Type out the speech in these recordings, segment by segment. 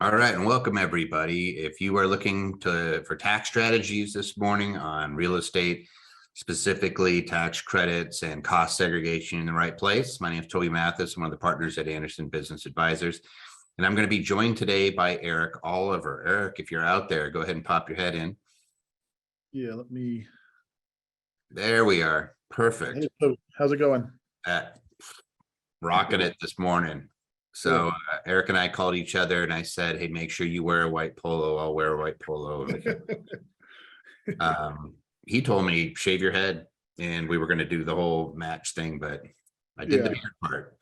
All right, and welcome everybody. If you are looking for tax strategies this morning on real estate, specifically tax credits and cost segregation in the right place, my name is Toby Mathis. I'm one of the partners at Anderson Business Advisors, and I'm going to be joined today by Eric Oliver. Eric, if you're out there, go ahead and pop your head in. Yeah, let me. There we are. Perfect. Hey, so how's it going? Rocking it this morning. So Eric and I called each other and I said, hey, make sure you wear a white polo. I'll wear a white polo. He told me, shave your head, and we were going to do the whole match thing, but I did the beard part.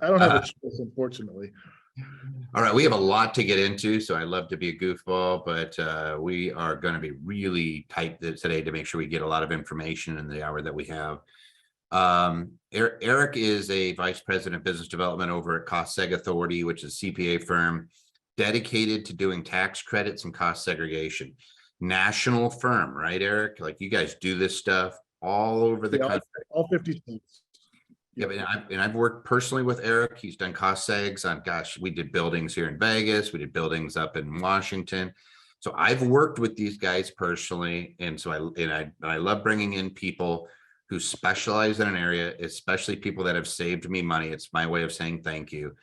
I don't have a choice, unfortunately. All right, we have a lot to get into, so I love to be a goofball, but we are going to be really tight today to make sure we get a lot of information in the hour that we have. Eric is a vice president of business development over at Cost Seg Authority, which is a CPA firm dedicated to doing tax credits and cost segregation. National firm, right, Eric? Like, you guys do this stuff all over the country. All 50 states. Yeah, and I've worked personally with Eric. He's done cost segs on, gosh, we did buildings here in Vegas. We did buildings up in Washington. So I've worked with these guys personally. And so I love bringing in people who specialize in an area, especially people that have saved me money. It's my way of saying thank you,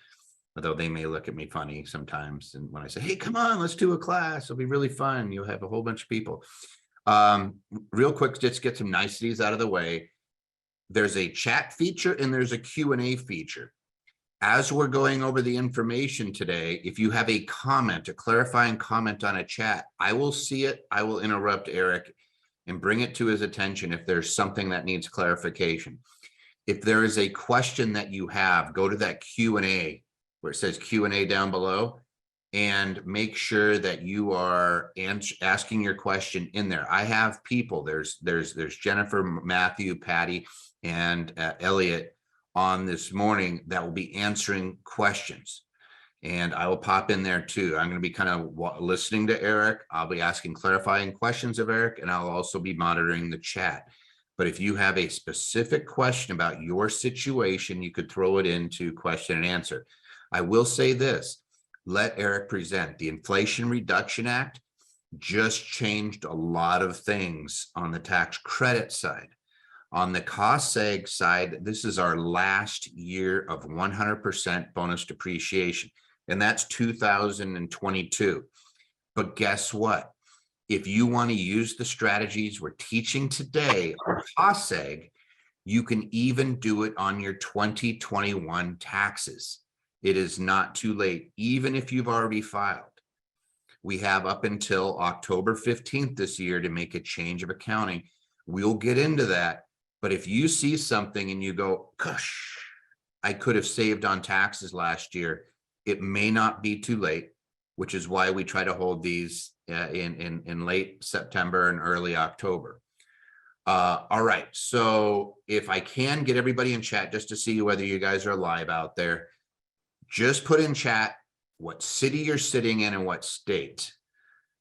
although they may look at me funny sometimes. And when I say, hey, come on, let's do a class, it'll be really fun. You'll have a whole bunch of people. Real quick, just get some niceties out of the way. There's a chat feature and there's a Q&A feature. As we're going over the information today, if you have a comment, a clarifying comment on a chat, I will see it. I will interrupt Eric and bring it to his attention if there's something that needs clarification. If there is a question that you have, go to that Q&A where it says Q&A down below and make sure that you are asking your question in there. I have people, there's Jennifer, Matthew, Patty, and Elliot on this morning that will be answering questions. And I will pop in there too. I'm going to be kind of listening to Eric. I'll be asking clarifying questions of Eric, and I'll also be monitoring the chat. But if you have a specific question about your situation, you could throw it into question and answer. I will say this, let Eric present. The Inflation Reduction Act just changed a lot of things on the tax credit side. On the cost seg side, this is our last year of 100% bonus depreciation. And that's 2022. But guess what? If you want to use the strategies we're teaching today on cost seg, you can even do it on your 2021 taxes. It is not too late, even if you've already filed. We have up until October 15th this year to make a change of accounting. We'll get into that. But if you see something and you go, gosh, I could have saved on taxes last year, it may not be too late, which is why we try to hold these in late September and early October. All right, so if I can get everybody in chat just to see whether you guys are live out there, just put in chat what city you're sitting in and what state.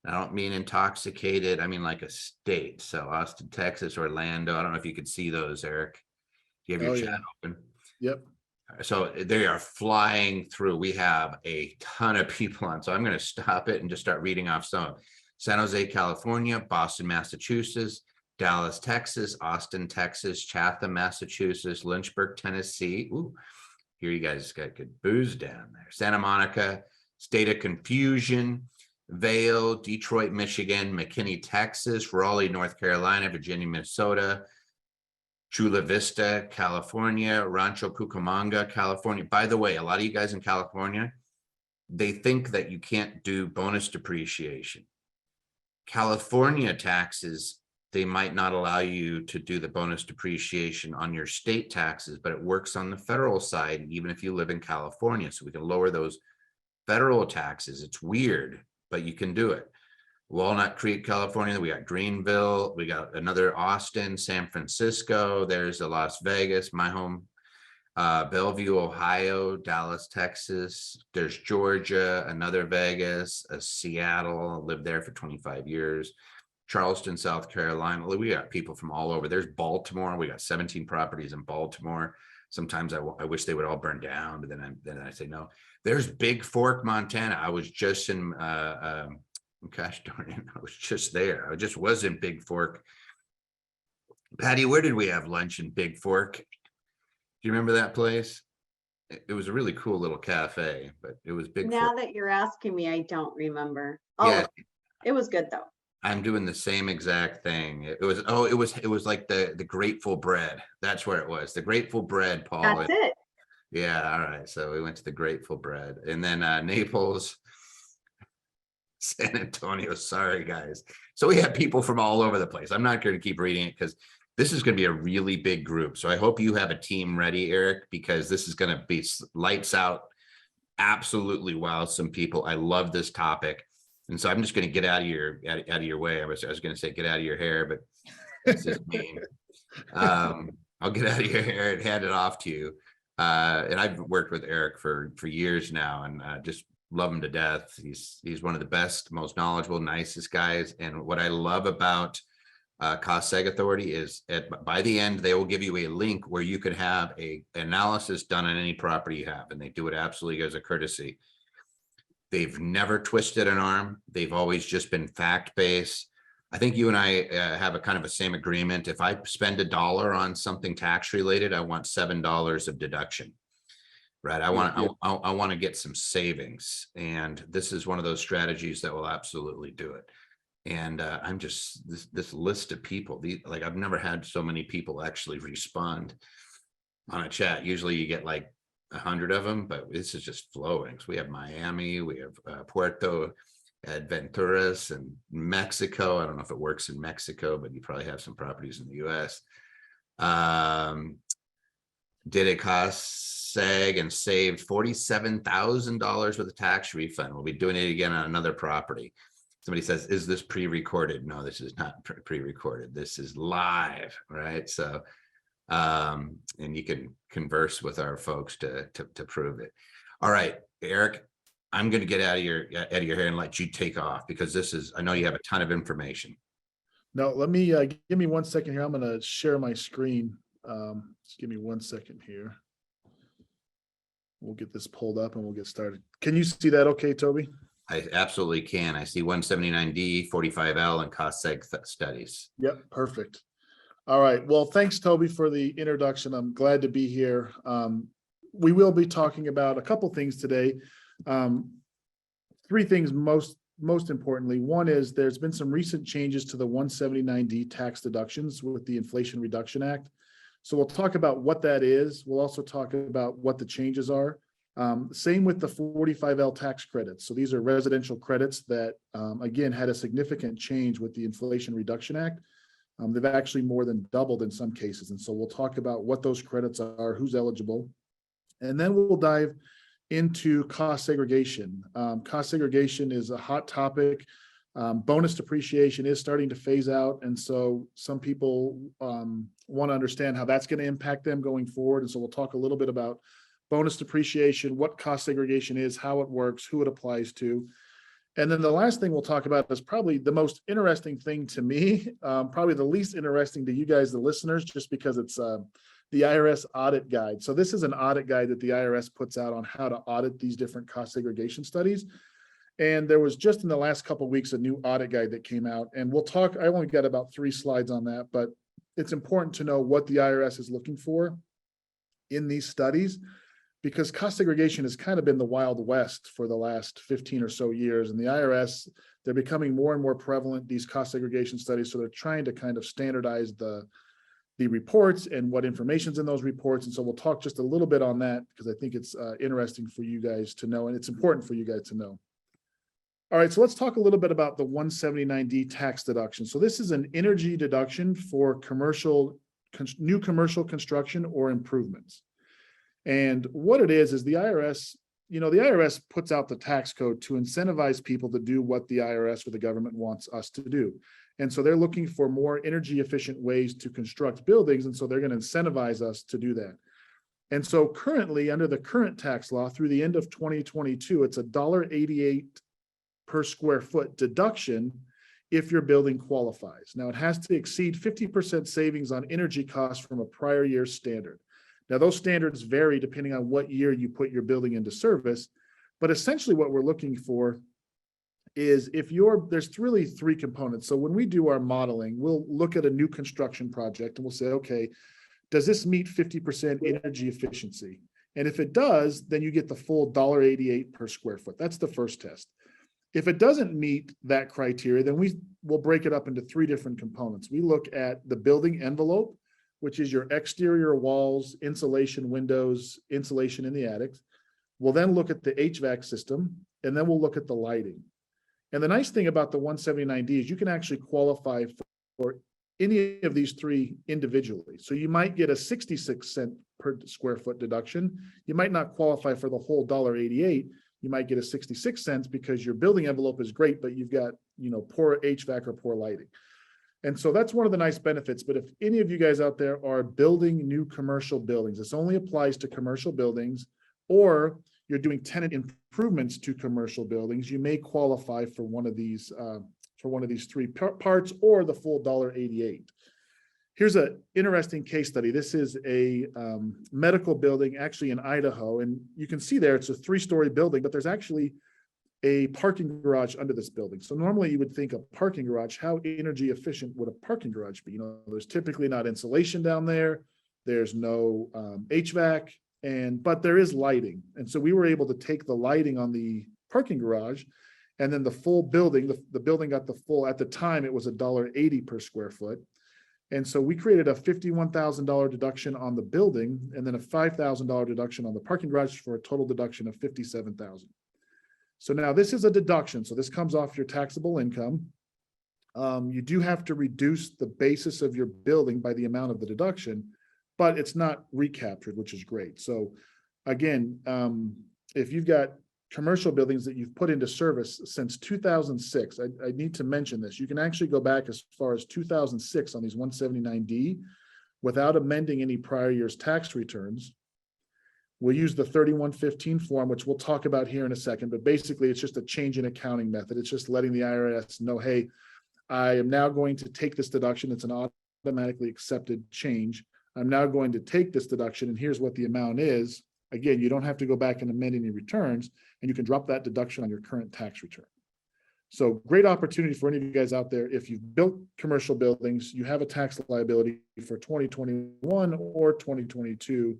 I don't mean intoxicated, I mean like a state. So Austin, Texas, Orlando. I don't know if you could see those, Eric. Do you have your chat open? Yep. So they are flying through. We have a ton of people on. So I'm going to stop it and just start reading off some. San Jose, California, Boston, Massachusetts, Dallas, Texas, Austin, Texas, Chatham, Massachusetts, Lynchburg, Tennessee. Ooh, here you guys got good booze down there. Santa Monica, State of Confusion, Vail, Detroit, Michigan, McKinney, Texas, Raleigh, North Carolina, Virginia, Minnesota, Chula Vista, California, Rancho Cucamonga, California. By the way, a lot of you guys in California, they think that you can't do bonus depreciation. California taxes, they might not allow you to do the bonus depreciation on your state taxes, but it works on the federal side, even if you live in California. So we can lower those federal taxes. It's weird, but you can do it. Walnut Creek, California, we got Greenville, we got another Austin, San Francisco, there's a Las Vegas, my home, Bellevue, Ohio, Dallas, Texas, there's Georgia, another Vegas, a Seattle, lived there for 25 years, Charleston, South Carolina. We got people from all over. There's Baltimore, we got 17 properties in Baltimore, Sometimes I wish they would all burn down, but then I say no. There's Big Fork, Montana. I was just in gosh darn it, I was just there. I just was in Big Fork. Patty, where did we have lunch in Big Fork? Do you remember that place? It was a really cool little cafe, but it was Big Now Fork. that you're asking me, I don't remember. Yeah, Oh, it was good though. I'm doing the same exact thing. It was like the Grateful Bread. That's where it was. The Grateful Bread, Paul. That's it. Yeah, all right. So we went to the Grateful Bread, and then Naples, San Antonio. Sorry, guys. So we have people from all over the place. I'm not going to keep reading it because this is going to be a really big group. So I hope you have a team ready, Eric, because this is going to be lights out. Absolutely wow, some people. I love this topic. And so I'm just going to get out of your way. I was going to say get out of your hair, but that's just mean. I'll get out of your hair and hand it off to you. And I've worked with Eric for years now, and just love him to death. He's one of the best, most knowledgeable, nicest guys. And what I love about Cost Seg Authority is by the end, they will give you a link where you can have a analysis done on any property you have, and they do it absolutely as a courtesy. They've never twisted an arm. They've always just been fact-based. I think you and I have a kind of a same agreement. If I spend $1 on something tax related, I want $7 of deduction, right? I want to get some savings, and this is one of those strategies that will absolutely do it. And I'm just this list of people. Like I've never had so many people actually respond on a chat. Usually you get like 100 of them, but this is just flowing. So we have Miami, we have Puerto Venturas and Mexico. I don't know if it works in Mexico, but you probably have some properties in the US. Did a Cost Seg and saved $47,000 with a tax refund. We'll be doing it again on another property. Somebody says, is this pre-recorded? No, this is not pre-recorded. This is live, right? So, and you can converse with our folks to prove it. All right, Eric, I'm going to get out of your hair and let you take off, because this is, I know you have a ton of information. No, let me, give me 1 second here. I'm going to share my screen. Just give me 1 second here. We'll get this pulled up and we'll get started. Can you see that okay, Toby? I absolutely can. I see 179D, 45L, and Cost Seg studies. Yep, perfect. All right. Well, thanks, Toby, for the introduction. I'm glad to be here. We will be talking about a couple things today. Three things most importantly. One is there's been some recent changes to the 179D tax deductions with the Inflation Reduction Act. So we'll talk about what that is. We'll also talk about what the changes are. Same with the 45L tax credits. So these are residential credits that, again, had a significant change with the Inflation Reduction Act. They've actually more than doubled in some cases. And so we'll talk about what those credits are, who's eligible. And then we'll dive into cost segregation. Cost segregation is a hot topic. Bonus depreciation is starting to phase out. And so some people want to understand how that's going to impact them going forward. And so we'll talk a little bit about bonus depreciation, what cost segregation is, how it works, who it applies to. And then the last thing we'll talk about is probably the most interesting thing to me, probably the least interesting to you guys, the listeners, just because it's the IRS audit guide. So this is an audit guide that the IRS puts out on how to audit these different cost segregation studies. And there was just in the last couple of weeks a new audit guide that came out. And we'll talk, I only got about 3 slides on that, but it's important to know what the IRS is looking for in these studies, because cost segregation has kind of been the Wild West for the last 15 or so years. And the IRS, they're becoming more and more prevalent, these cost segregation studies. So they're trying to kind of standardize the reports and what information's in those reports. And so we'll talk just a little bit on that, because I think it's interesting for you guys to know, and it's important for you guys to know. All right, so let's talk a little bit about the 179D tax deduction. So this is an energy deduction for new commercial construction or improvements. And what it is the IRS, the IRS puts out the tax code to incentivize people to do what the IRS or the government wants us to do. And so they're looking for more energy efficient ways to construct buildings. And so they're going to incentivize us to do that. And so currently, under the current tax law, through the end of 2022, it's $1.88 per square foot deduction if your building qualifies. Now, it has to exceed 50% savings on energy costs from a prior year standard. Now, those standards vary depending on what year you put your building into service, but essentially what we're looking for is there's really three components. So when we do our modeling, we'll look at a new construction project and we'll say, okay, does this meet 50% energy efficiency? And if it does, then you get the full $1.88 per square foot. That's the first test. If it doesn't meet that criteria, then we will break it up into three different components. We look at the building envelope, which is your exterior walls, insulation, windows, insulation in the attics. We'll then look at the HVAC system, and then we'll look at the lighting. And the nice thing about the 179D is you can actually qualify for any of these three individually. So you might get a 66 cent per square foot deduction. You might not qualify for the whole $1.88. You might get a 66 cents because your building envelope is great, but you've got, poor HVAC or poor lighting. And so that's one of the nice benefits. But if any of you guys out there are building new commercial buildings, this only applies to commercial buildings, or you're doing tenant improvements to commercial buildings, you may qualify for one of these three parts or the full $1.88. Here's an interesting case study. This is a medical building actually in Idaho. And you can see there, it's a 3-story building, but there's actually a parking garage under this building. So normally you would think a parking garage, how energy efficient would a parking garage be? There's typically not insulation down there. There's no HVAC, but there is lighting. And so we were able to take the lighting on the parking garage, and then the full building, the building got the full, at the time it was $1.80 per square foot. And so we created a $51,000 deduction on the building and then a $5,000 deduction on the parking garage for a total deduction of $57,000. So now this is a deduction. So this comes off your taxable income. You do have to reduce the basis of your building by the amount of the deduction, but it's not recaptured, which is great. So again, if you've got commercial buildings that you've put into service since 2006, I need to mention this. You can actually go back as far as 2006 on these 179D without amending any prior year's tax returns. We'll use the 3115 form, which we'll talk about here in a second, but basically it's just a change in accounting method. It's just letting the IRS know, hey, I am now going to take this deduction. It's an automatically accepted change. I'm now going to take this deduction, and here's what the amount is. Again, you don't have to go back and amend any returns, and you can drop that deduction on your current tax return. So great opportunity for any of you guys out there. If you've built commercial buildings, you have a tax liability for 2021 or 2022,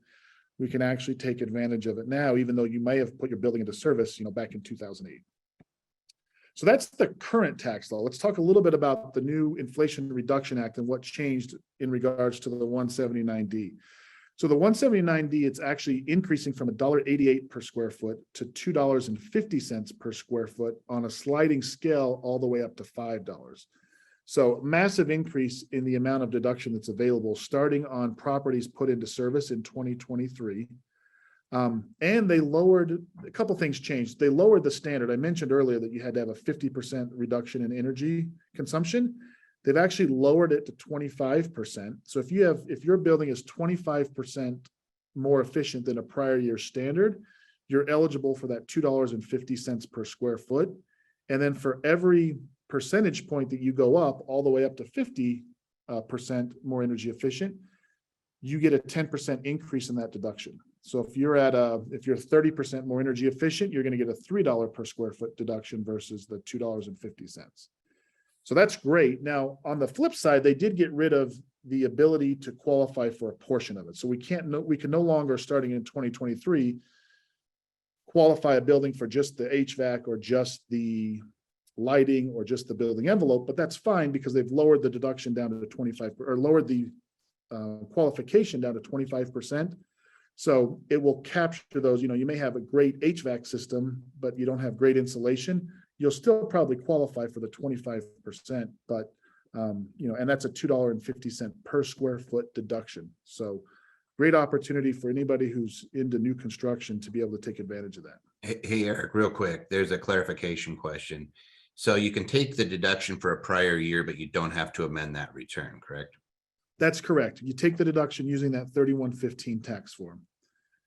we can actually take advantage of it now, even though you may have put your building into service, back in 2008. So that's the current tax law. Let's talk a little bit about the new Inflation Reduction Act and what changed in regards to the 179D. So the 179D, it's actually increasing from $1.88 per square foot to $2.50 per square foot on a sliding scale all the way up to $5. So massive increase in the amount of deduction that's available starting on properties put into service in 2023. And they lowered, a couple things changed. They lowered the standard. I mentioned earlier that you had to have a 50% reduction in energy consumption. They've actually lowered it to 25%. So if your building is 25% more efficient than a prior year standard, you're eligible for that $2.50 per square foot. And then for every percentage point that you go up all the way up to 50% more energy efficient, you get a 10% increase in that deduction. So if you're 30% more energy efficient, you're going to get a $3 per square foot deduction versus the $2.50. So that's great. Now, on the flip side, they did get rid of the ability to qualify for a portion of it. So we can no longer, starting in 2023, qualify a building for just the HVAC or just the lighting or just the building envelope, but that's fine because they've lowered the deduction down to 25 or lowered the qualification down to 25%. So it will capture those, you may have a great HVAC system, but you don't have great insulation. You'll still probably qualify for the 25%, but and that's a $2.50 per square foot deduction. So great opportunity for anybody who's into new construction to be able to take advantage of that. Hey, Eric, real quick, there's a clarification question. So you can take the deduction for a prior year, but you don't have to amend that return, correct? That's correct. You take the deduction using that 3115 tax form.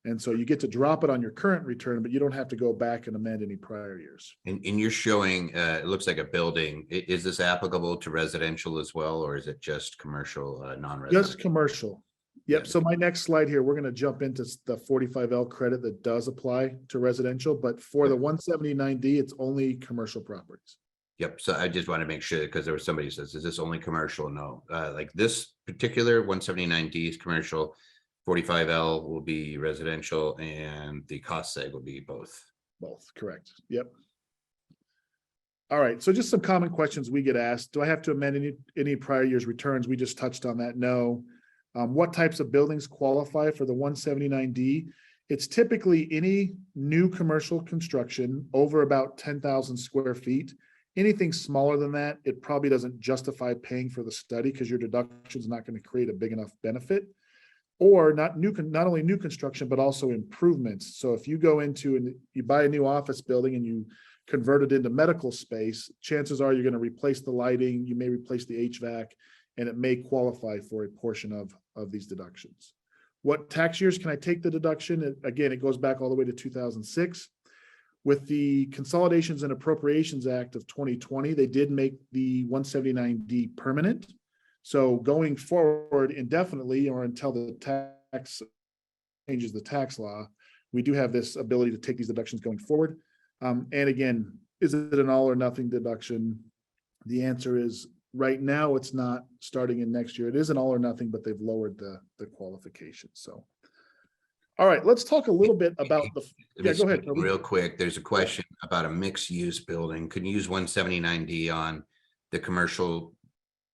And so you get to drop it on your current return, but you don't have to go back and amend any prior years. And you're showing, it looks like a building. Is this applicable to residential as well, or is it just commercial, non-residential? Just commercial. Yep. So my next slide here, we're going to jump into the 45L credit that does apply to residential, but for the 179D, it's only commercial properties. Yep, so I just want to make sure, because there was somebody who says, is this only commercial? No, like this particular 179D is commercial, 45L will be residential, and the cost seg will be both. Both, correct. Yep. All right, so just some common questions we get asked. Do I have to amend any prior year's returns? We just touched on that. No. What types of buildings qualify for the 179D? It's typically any new commercial construction over about 10,000 square feet. Anything smaller than that, it probably doesn't justify paying for the study because your deduction is not going to create a big enough benefit. Or not only new construction, but also improvements. So if you go into and you buy a new office building and you convert it into medical space, chances are you're going to replace the lighting, you may replace the HVAC, and it may qualify for a portion of these deductions. What tax years can I take the deduction? Again, it goes back all the way to 2006. With the Consolidations and Appropriations Act of 2020, they did make the 179D permanent. So going forward indefinitely, or until the tax changes the tax law, we do have this ability to take these deductions going forward. And again, is it an all or nothing deduction? The answer is right now it's not. Starting in next year, it is an all or nothing, but they've lowered the qualification. So, all right, let's talk a little bit about the. Yeah, go ahead, Toby. Real quick, there's a question about a mixed use building. Can you use 179D on the commercial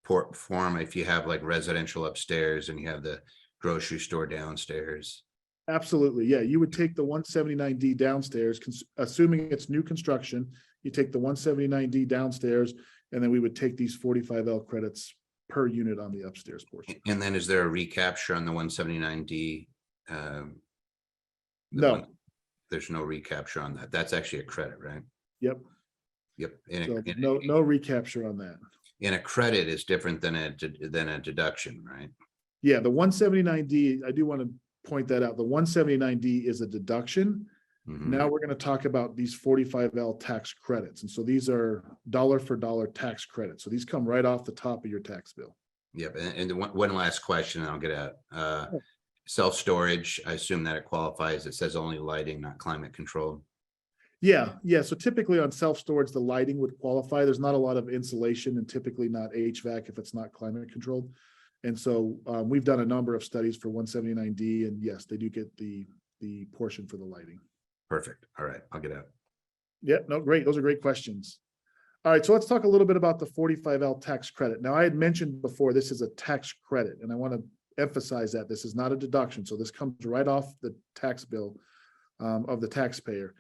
port form if you have like residential upstairs and you have the grocery store downstairs? Absolutely. Yeah. You would take the 179D downstairs, assuming it's new construction, you take the 179D downstairs, and then we would take these 45L credits per unit on the upstairs portion. And then is there a recapture on the 179D? No. There's no recapture on that. That's actually a credit, right? Yep. Yep. So no recapture on that. And a credit is different than a deduction, right? Yeah, the 179D, I do want to point that out. The 179D is a deduction. Mhm. Now we're going to talk about these 45L tax credits. And so these are dollar for dollar tax credits. So these come right off the top of your tax bill. Yep. And one last question, and I'll get out. Self-storage, I assume that it qualifies. It says only lighting, not climate controlled. Yeah. So typically on self-storage, the lighting would qualify. There's not a lot of insulation and typically not HVAC if it's not climate controlled. And so we've done a number of studies for 179D, and yes, they do get the portion for the lighting. Perfect. All right, I'll get out. Yeah, no, great. Those are great questions. All right, so let's talk a little bit about the 45L tax credit. Now, I had mentioned before, this is a tax credit, and I want to emphasize that this is not a deduction. So this comes right off the tax bill of the taxpayer.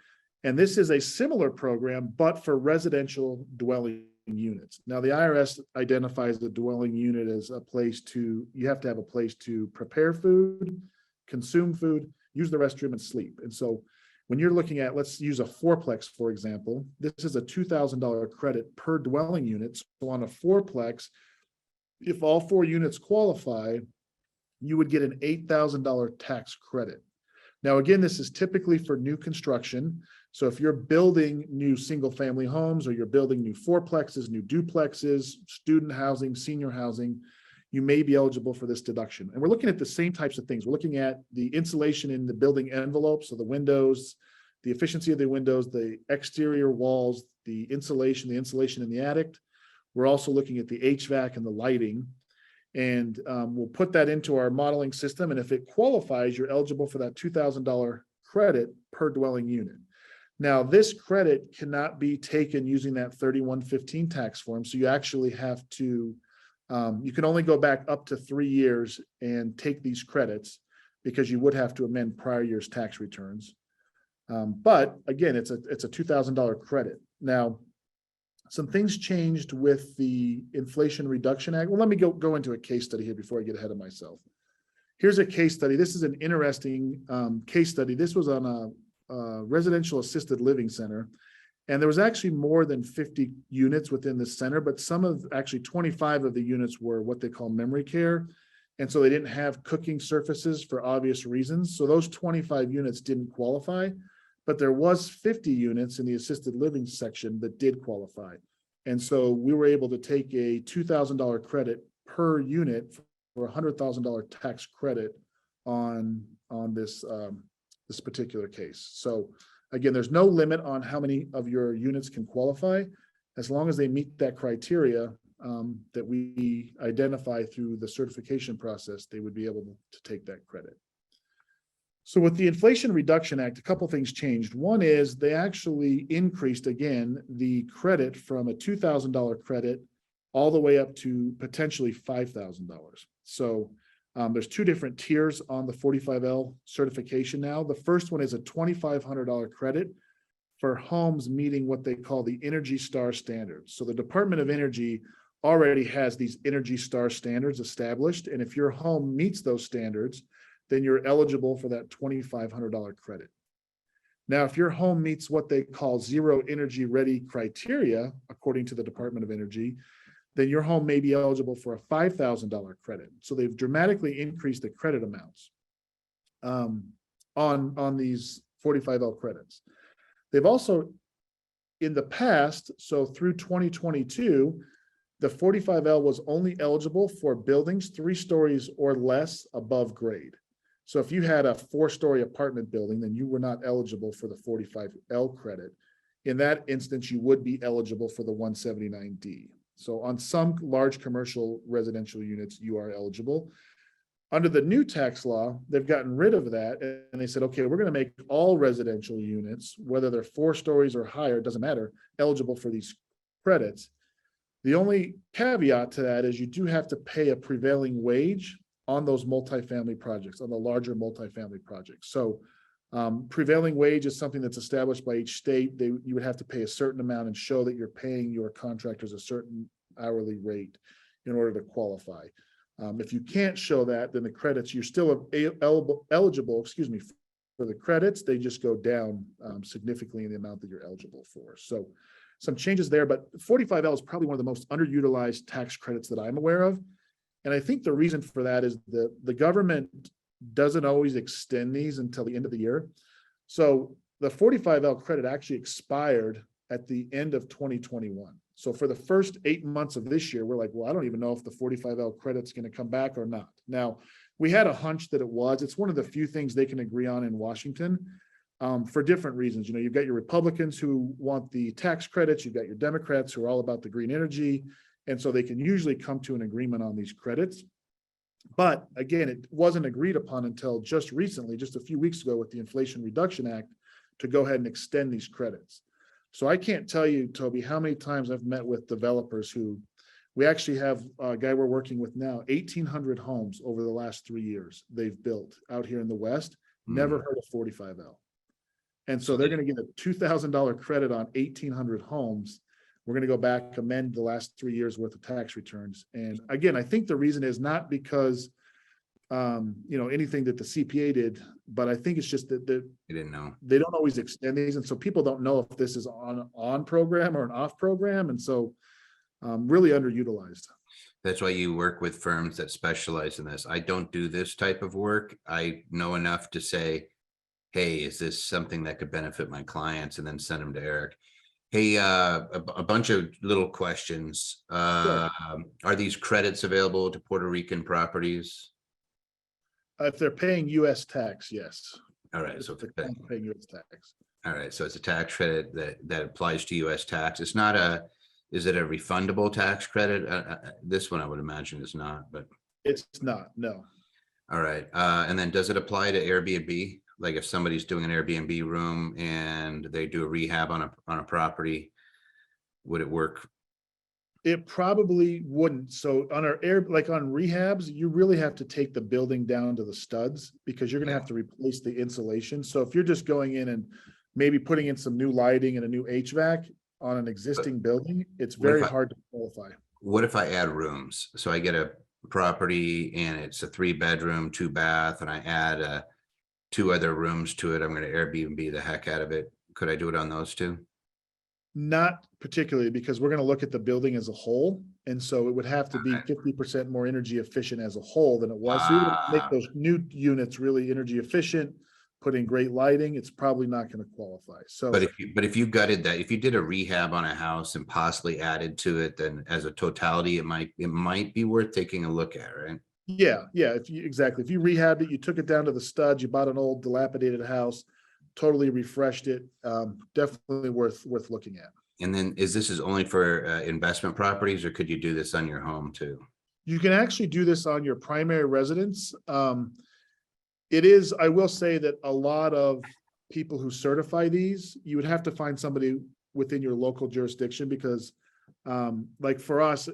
And this is a similar program, but for residential dwelling units. Now, the IRS identifies the dwelling unit as a place you have to have a place to prepare food, consume food, use the restroom, and sleep. And so when you're looking at, let's use a fourplex, for example, this is a $2,000 credit per dwelling unit. So on a fourplex, if all 4 units qualify, you would get an $8,000 tax credit. Now, again, this is typically for new construction. So if you're building new single family homes, or you're building new fourplexes, new duplexes, student housing, senior housing, you may be eligible for this deduction. And we're looking at the same types of things. We're looking at the insulation in the building envelope, so the windows, the efficiency of the windows, the exterior walls, the insulation in the attic. We're also looking at the HVAC and the lighting. And we'll put that into our modeling system. And if it qualifies, you're eligible for that $2,000 credit per dwelling unit. Now, this credit cannot be taken using that 3115 tax form. So you actually have to, you can only go back up to 3 years and take these credits, because you would have to amend prior year's tax returns. But again, it's a $2,000 credit. Now, some things changed with the Inflation Reduction Act. Well, let me go into a case study here before I get ahead of myself. Here's a case study. This is an interesting case study. This was on a residential assisted living center. And there was actually more than 50 units within the center, but actually 25 of the units were what they call memory care. And so they didn't have cooking surfaces for obvious reasons. So those 25 units didn't qualify. But there was 50 units in the assisted living section that did qualify. And so we were able to take a $2,000 credit per unit for a $100,000 tax credit on this this particular case. So again, there's no limit on how many of your units can qualify, as long as they meet that criteria that we identify through the certification process, they would be able to take that credit. So with the Inflation Reduction Act, a couple things changed. One is they actually increased again the credit from a $2,000 credit all the way up to potentially $5,000. So there's two different tiers on the 45L certification now. The first one is a $2,500 credit for homes meeting what they call the Energy Star standards. So the Department of Energy already has these Energy Star standards established, and if your home meets those standards, then you're eligible for that $2,500 credit. Now, if your home meets what they call zero energy ready criteria, according to the Department of Energy, then your home may be eligible for a $5,000 credit. So they've dramatically increased the credit amounts on these 45L credits. They've also, in the past, so through 2022, the 45L was only eligible for buildings 3 stories or less above grade. So if you had a 4-story apartment building, then you were not eligible for the 45L credit. In that instance, you would be eligible for the 179D. So on some large commercial residential units, you are eligible. Under the new tax law, they've gotten rid of that, and they said, okay, we're going to make all residential units, whether they're 4 stories or higher, it doesn't matter, eligible for these credits. The only caveat to that is you do have to pay a prevailing wage on those multifamily projects, on the larger multifamily projects. So prevailing wage is something that's established by each state. You would have to pay a certain amount and show that you're paying your contractors a certain hourly rate in order to qualify. If you can't show that, then the credits, you're still eligible, for the credits. They just go down significantly in the amount that you're eligible for. So some changes there, but 45L is probably one of the most underutilized tax credits that I'm aware of. And I think the reason for that is the government doesn't always extend these until the end of the year. So the 45L credit actually expired at the end of 2021. So for the first 8 months of this year, we're like, well, I don't even know if the 45L credit's going to come back or not. Now, we had a hunch that it was. It's one of the few things they can agree on in Washington for different reasons. You know, you've got your Republicans who want the tax credits. You've got your Democrats who are all about the green energy. And so they can usually come to an agreement on these credits. But again, it wasn't agreed upon until just recently, just a few weeks ago with the Inflation Reduction Act, to go ahead and extend these credits. So I can't tell you, Toby, how many times I've met with developers who, we actually have a guy we're working with now, 1,800 homes over the last 3 years they've built out here in the West, never heard of 45L. And so they're going to get a $2,000 credit on 1,800 homes. We're going to go back, amend the last 3 years worth of tax returns. And again, I think the reason is not because, anything that the CPA did, but I think it's just that they didn't know. They don't always extend these. And so people don't know if this is on program or an off program. And so really underutilized. That's why you work with firms that specialize in this. I don't do this type of work. I know enough to say, hey, is this something that could benefit my clients, and then send them to Eric. Hey, a bunch of little questions. Sure. Are these credits available to Puerto Rican properties? If they're paying US tax, yes. All right, so If they're paying US tax. all right, so it's a tax credit that applies to US tax. It's not is it a refundable tax credit? This one I would imagine is not, but It's not, no. all right. And then does it apply to Airbnb? Like if somebody's doing an Airbnb room and they do a rehab on a property, would it work? It probably wouldn't. So on on rehabs, you really have to take the building down to the studs, because you're going to have to replace the insulation. So if you're just going in and maybe putting in some new lighting and a new HVAC on an existing building, it's very hard to qualify. What if I add rooms? So I get a property and it's a 3-bedroom, 2-bath, and I add 2 other rooms to it. I'm going to Airbnb the heck out of it. Could I do it on those 2? Not particularly, because we're going to look at the building as a whole. And so it would have to be 50% more energy efficient as a whole than it was. So we would make those new units really energy efficient, put in great lighting. It's probably not going to qualify. So, but if you gutted that, if you did a rehab on a house and possibly added to it, then as a totality, it might be worth taking a look at, right? Yeah, if you, exactly. If you rehabbed it, you took it down to the studs, you bought an old dilapidated house, totally refreshed it, definitely worth looking at. And then is only for investment properties, or could you do this on your home too? You can actually do this on your primary residence. It is, I will say that a lot of people who certify these, you would have to find somebody within your local jurisdiction because, like for us,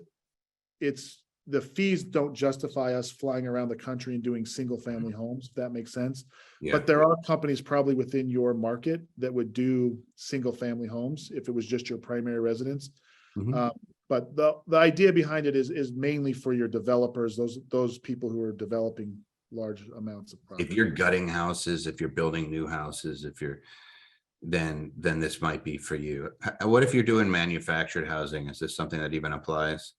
it's, the fees don't justify us flying around the country and doing single family homes, if that makes sense. Yeah, But there are companies probably within your market that would do single family homes if it was just your primary residence. Mhm. But the idea behind it is mainly for your developers, those people who are developing large amounts of If property. you're gutting houses, if you're building new houses, if you're, then this might be for you. What if you're doing manufactured housing? Is this something that even applies?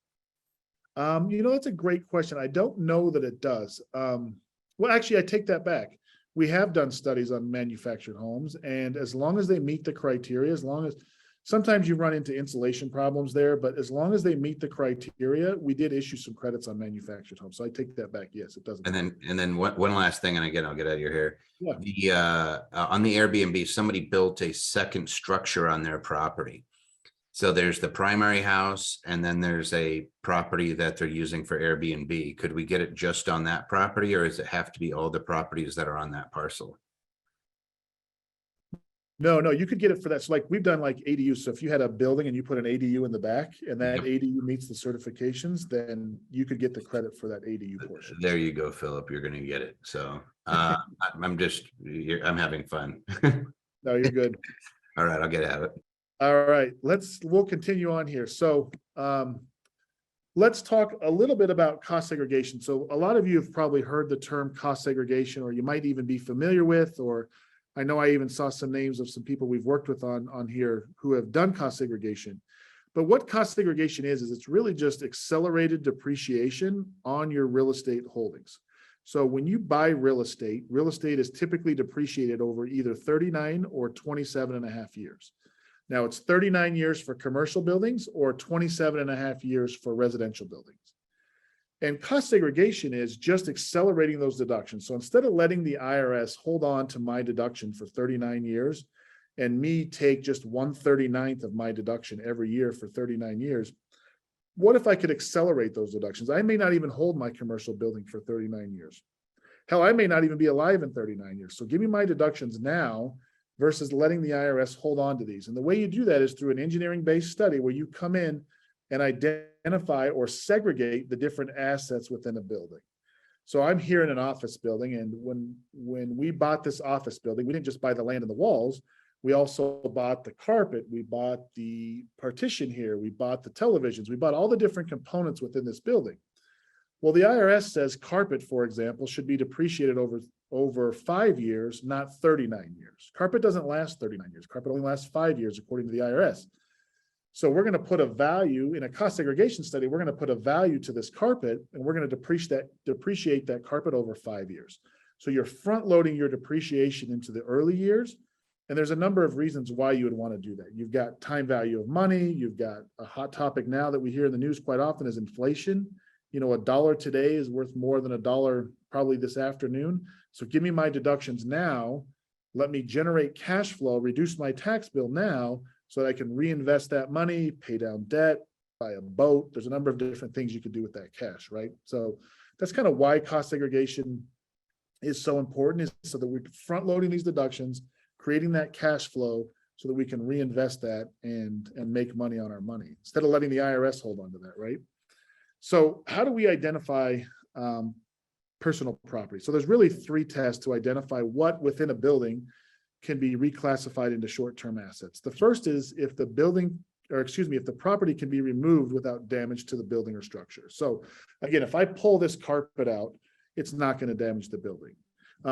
That's a great question. I don't know that it does. Well, actually, I take that back. We have done studies on manufactured homes, and as long as they meet the criteria, as long as, sometimes you run into insulation problems there, but as long as they meet the criteria, we did issue some credits on manufactured homes. So I take that back. Yes, it doesn't. And then one last thing, and again, I'll get out of your hair. Yeah. The on the Airbnb, somebody built a second structure on their property. So there's the primary house, and then there's a property that they're using for Airbnb. Could we get it just on that property, or does it have to be all the properties that are on that parcel? No, you could get it for that. So like we've done like ADUs. So if you had a building and you put an ADU in the back and that Yep. ADU meets the certifications, then you could get the credit for that ADU portion. There you go, Philip. You're gonna get it. So I'm just, I'm having fun. No, you're good. All right, I'll get at it. All right, we'll continue on here. So let's talk a little bit about cost segregation. So a lot of you have probably heard the term cost segregation, or you might even be familiar with, or I know I even saw some names of some people we've worked with on here who have done cost segregation. But what cost segregation is it's really just accelerated depreciation on your real estate holdings. So when you buy real estate is typically depreciated over either 39 or 27 and a half years. Now it's 39 years for commercial buildings or 27 and a half years for residential buildings. And cost segregation is just accelerating those deductions. So instead of letting the IRS hold on to my deduction for 39 years and me take just 1/39th of my deduction every year for 39 years, what if I could accelerate those deductions? I may not even hold my commercial building for 39 years. Hell, I may not even be alive in 39 years. So give me my deductions now versus letting the IRS hold on to these. And the way you do that is through an engineering-based study where you come in and identify or segregate the different assets within a building. So I'm here in an office building, and when we bought this office building, we didn't just buy the land and the walls, we also bought the carpet, we bought the partition here, we bought the televisions, we bought all the different components within this building. Well, the IRS says carpet, for example, should be depreciated over 5 years, not 39 years. Carpet doesn't last 39 years. Carpet only lasts 5 years, according to the IRS. So we're going to put a value in a cost segregation study. We're going to put a value to this carpet, and we're going to depreciate that carpet over 5 years. So you're front loading your depreciation into the early years. And there's a number of reasons why you would want to do that. You've got time value of money. You've got a hot topic now that we hear in the news quite often is inflation. $1 today is worth more than $1 probably this afternoon. So give me my deductions now. Let me generate cash flow, reduce my tax bill now so that I can reinvest that money, pay down debt, buy a boat. There's a number of different things you could do with that cash, right? So that's kind of why cost segregation is so important, is so that we're front loading these deductions, creating that cash flow so that we can reinvest that and make money on our money instead of letting the IRS hold on to that, right? So how do we identify personal property? So there's really 3 tests to identify what within a building can be reclassified into short-term assets. The first is if the property can be removed without damage to the building or structure. So again, if I pull this carpet out, it's not going to damage the building.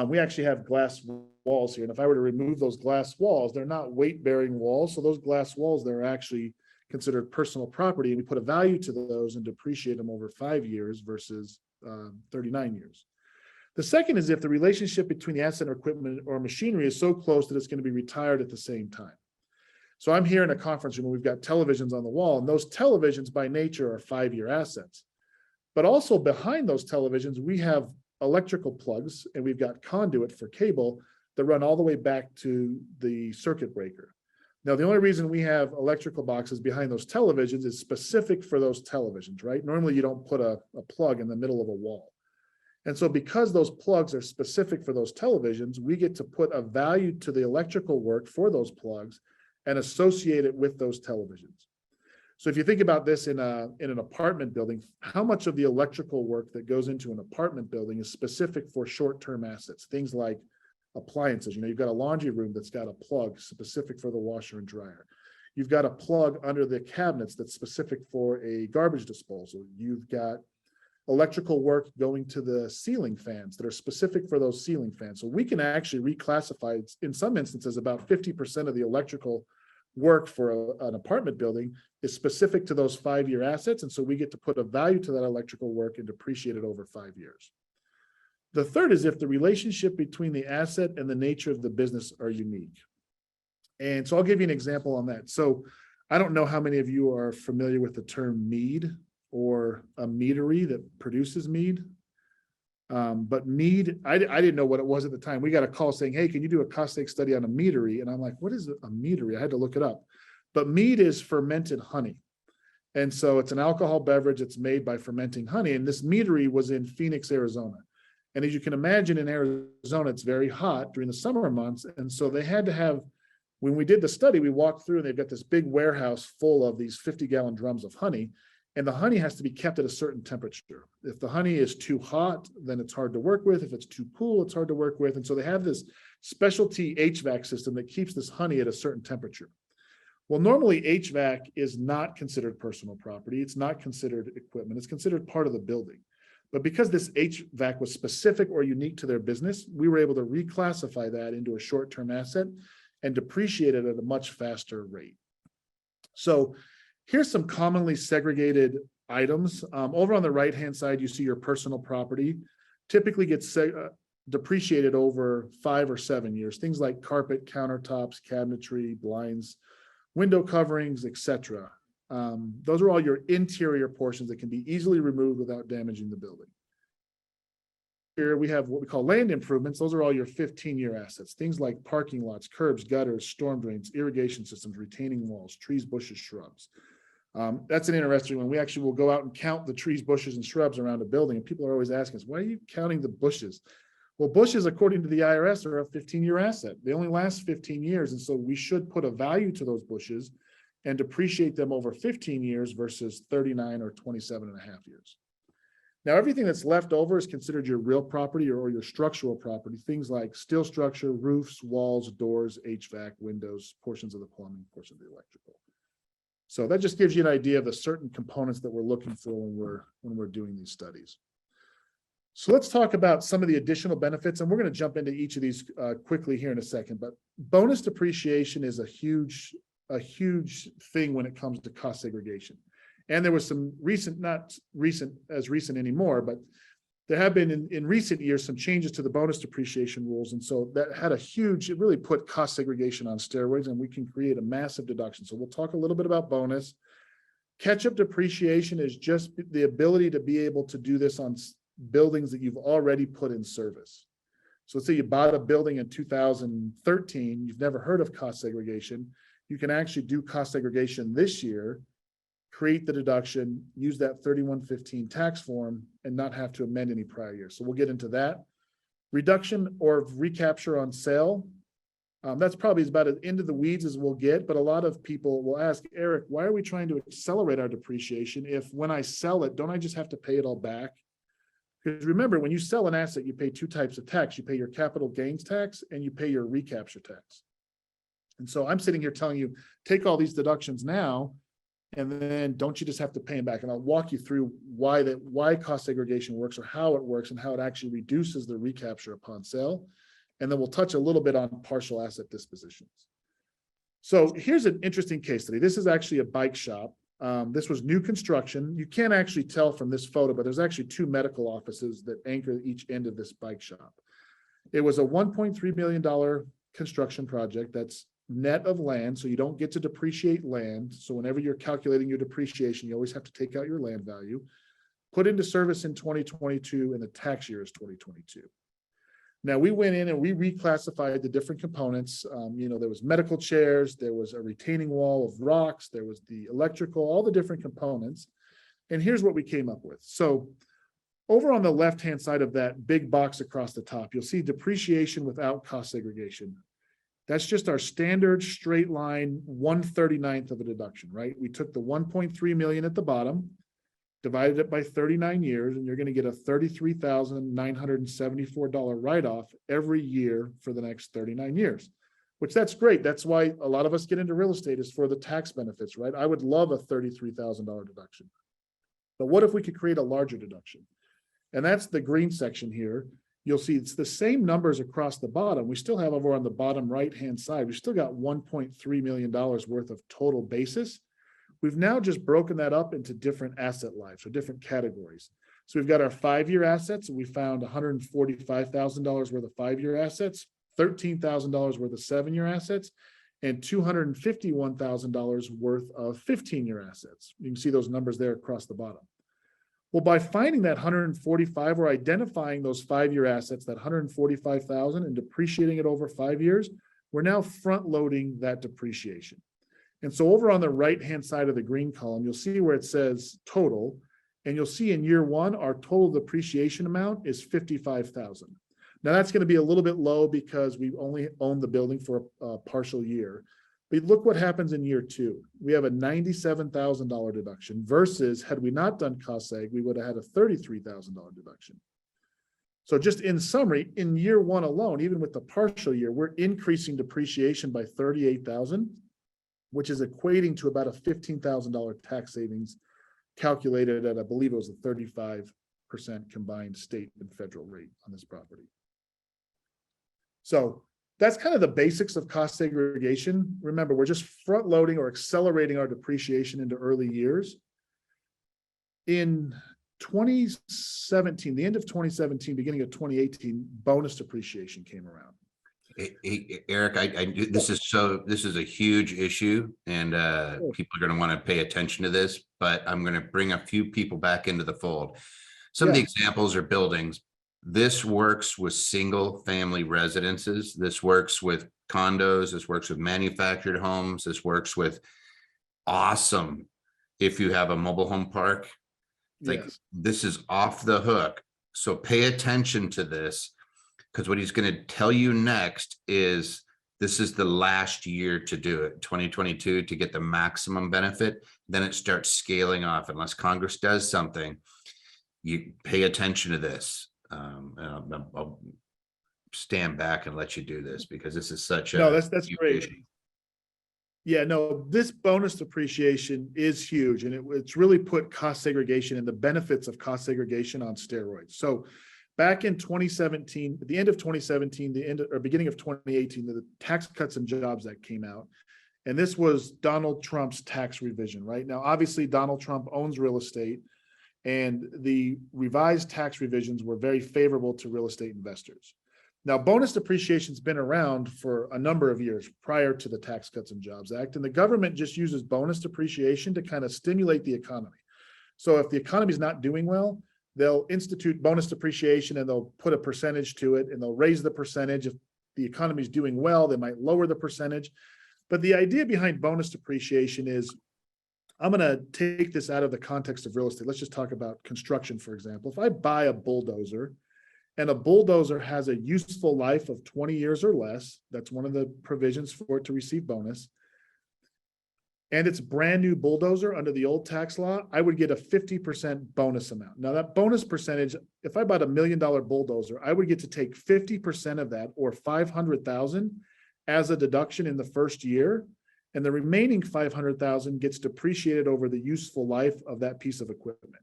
We actually have glass walls here. And if I were to remove those glass walls, they're not weight-bearing walls. So those glass walls, they're actually considered personal property, and we put a value to those and depreciate them over 5 years versus 39 years. The second is if the relationship between the asset or equipment or machinery is so close that it's going to be retired at the same time. So I'm here in a conference room and we've got televisions on the wall, and those televisions by nature are 5-year assets. But also behind those televisions, we have electrical plugs and we've got conduit for cable that run all the way back to the circuit breaker. Now, the only reason we have electrical boxes behind those televisions is specific for those televisions, right? Normally you don't put a plug in the middle of a wall. And so because those plugs are specific for those televisions, we get to put a value to the electrical work for those plugs and associate it with those televisions. So if you think about this in an apartment building, how much of the electrical work that goes into an apartment building is specific for short-term assets, things like appliances. You've got a laundry room that's got a plug specific for the washer and dryer. You've got a plug under the cabinets that's specific for a garbage disposal. You've got electrical work going to the ceiling fans that are specific for those ceiling fans. So we can actually reclassify, in some instances, about 50% of the electrical work for an apartment building is specific to those 5-year assets. And so we get to put a value to that electrical work and depreciate it over 5 years. The third is if the relationship between the asset and the nature of the business are unique. And so I'll give you an example on that. So I don't know how many of you are familiar with the term mead or a meadery that produces mead. But mead, I didn't know what it was at the time. We got a call saying, hey, can you do a cost seg study on a meadery? And I'm like, what is a meadery? I had to look it up. But mead is fermented honey. And so it's an alcohol beverage that's made by fermenting honey. And this meadery was in Phoenix, Arizona. And as you can imagine, in Arizona, it's very hot during the summer months. And so they had to have, when we did the study, we walked through and they've got this big warehouse full of these 50-gallon drums of honey. And the honey has to be kept at a certain temperature. If the honey is too hot, then it's hard to work with. If it's too cool, it's hard to work with. And so they have this specialty HVAC system that keeps this honey at a certain temperature. Well, normally HVAC is not considered personal property. It's not considered equipment. It's considered part of the building. But because this HVAC was specific or unique to their business, we were able to reclassify that into a short-term asset and depreciate it at a much faster rate. So here's some commonly segregated items. Over on the right-hand side, you see your personal property typically gets depreciated over 5 or 7 years. Things like carpet, countertops, cabinetry, blinds, window coverings, etc. Those are all your interior portions that can be easily removed without damaging the building. Here we have what we call land improvements. Those are all your 15-year assets. Things like parking lots, curbs, gutters, storm drains, irrigation systems, retaining walls, trees, bushes, shrubs. That's an interesting one. We actually will go out and count the trees, bushes, and shrubs around a building. And people are always asking us, why are you counting the bushes? Well, bushes, according to the IRS, are a 15-year asset. They only last 15 years. And so we should put a value to those bushes and depreciate them over 15 years versus 39 or 27 and a half years. Now, everything that's left over is considered your real property or your structural property, things like steel structure, roofs, walls, doors, HVAC, windows, portions of the plumbing, portions of the electrical. So that just gives you an idea of the certain components that we're looking for when we're doing these studies. So let's talk about some of the additional benefits, and we're going to jump into each of these quickly here in a second. But bonus depreciation is a huge thing when it comes to cost segregation. And there was some recent, not recent as recent anymore, but there have been in recent years some changes to the bonus depreciation rules. And so that had it really put cost segregation on steroids, and we can create a massive deduction. So we'll talk a little bit about bonus. Catch-up depreciation is just the ability to be able to do this on buildings that you've already put in service. So let's say you bought a building in 2013, you've never heard of cost segregation. You can actually do cost segregation this year, create the deduction, use that 3115 tax form, and not have to amend any prior year. So we'll get into that. Reduction or recapture on sale. That's probably about as into the weeds as we'll get, but a lot of people will ask, Eric, why are we trying to accelerate our depreciation if when I sell it, don't I just have to pay it all back? Because remember, when you sell an asset, you pay 2 types of tax. You pay your capital gains tax and you pay your recapture tax. And so I'm sitting here telling you, take all these deductions now, and then don't you just have to pay them back? And I'll walk you through why cost segregation works or how it works and how it actually reduces the recapture upon sale. And then we'll touch a little bit on partial asset dispositions. So here's an interesting case study. This is actually a bike shop. This was new construction. You can't actually tell from this photo, but there's actually 2 medical offices that anchor each end of this bike shop. It was a $1.3 million construction project that's net of land, so you don't get to depreciate land. So whenever you're calculating your depreciation, you always have to take out your land value. put into service in 2022, and the tax year is 2022. Now, we went in and we reclassified the different components. There was medical chairs, there was a retaining wall of rocks, there was the electrical, all the different components. And here's what we came up with. So over on the left-hand side of that big box across the top, you'll see depreciation without cost segregation. That's just our standard straight line 1/39th of a deduction, right? We took the 1.3 million at the bottom, divided it by 39 years, and you're going to get a $33,974 write-off every year for the next 39 years, which that's great. That's why a lot of us get into real estate, is for the tax benefits, right? I would love a $33,000 deduction. But what if we could create a larger deduction? And that's the green section here. You'll see it's the same numbers across the bottom. We still have over on the bottom right-hand side, we still got $1.3 million worth of total basis. We've now just broken that up into different asset lives or different categories. So we've got our 5-year assets, and we found $145,000 worth of 5-year assets, $13,000 worth of 7-year assets, and $251,000 worth of 15-year assets. You can see those numbers there across the bottom. Well, by finding that 145, we're identifying those 5-year assets, that 145,000, and depreciating it over 5 years. We're now front loading that depreciation. And so over on the right-hand side of the green column, you'll see where it says total, and you'll see in year 1, our total depreciation amount is $55,000. Now that's going to be a little bit low because we've only owned the building for a partial year. But look what happens in year 2. We have a $97,000 deduction versus, had we not done cost seg, we would have had a $33,000 deduction. So just in summary, in year 1 alone, even with the partial year, we're increasing depreciation by $38,000, which is equating to about a $15,000 tax savings, calculated at, I believe it was a 35% combined state and federal rate on this property. So that's kind of the basics of cost segregation. Remember, we're just front loading or accelerating our depreciation into early years. In 2017, the end of 2017, beginning of 2018, bonus depreciation came around. Hey, Eric, this is a huge issue, and people are going to want to pay attention to this, but I'm going to bring a few people back into the fold. Some of the examples are buildings. This works with single family residences. This works with condos. This works with manufactured homes. This works with awesome. If you have a mobile home park, like this is off the hook. So pay attention to this, because what he's going to tell you next is this is the last year to do it, 2022, to get the maximum benefit. Then it starts scaling off unless Congress does something. You pay attention to this. I'll stand back and let you do this because this is such a that's great. issue. Yeah, no, this bonus depreciation is huge, and it's really put cost segregation and the benefits of cost segregation on steroids. So back in 2017, at the end of 2017, beginning of 2018, the Tax Cuts and Jobs Act came out. And this was Donald Trump's tax revision, right? Now, obviously, Donald Trump owns real estate, and the revised tax revisions were very favorable to real estate investors. Now, bonus depreciation has been around for a number of years prior to the Tax Cuts and Jobs Act, and the government just uses bonus depreciation to kind of stimulate the economy. So if the economy is not doing well, they'll institute bonus depreciation and they'll put a percentage to it, and they'll raise the percentage. If the economy is doing well, they might lower the percentage. But the idea behind bonus depreciation is, I'm going to take this out of the context of real estate. Let's just talk about construction, for example. If I buy a bulldozer, and a bulldozer has a useful life of 20 years or less, that's one of the provisions for it to receive bonus, and it's brand new bulldozer under the old tax law, I would get a 50% bonus amount. Now that bonus percentage, if I bought $1 million bulldozer, I would get to take 50% of that, or $500,000, as a deduction in the first year. And the remaining $500,000 gets depreciated over the useful life of that piece of equipment.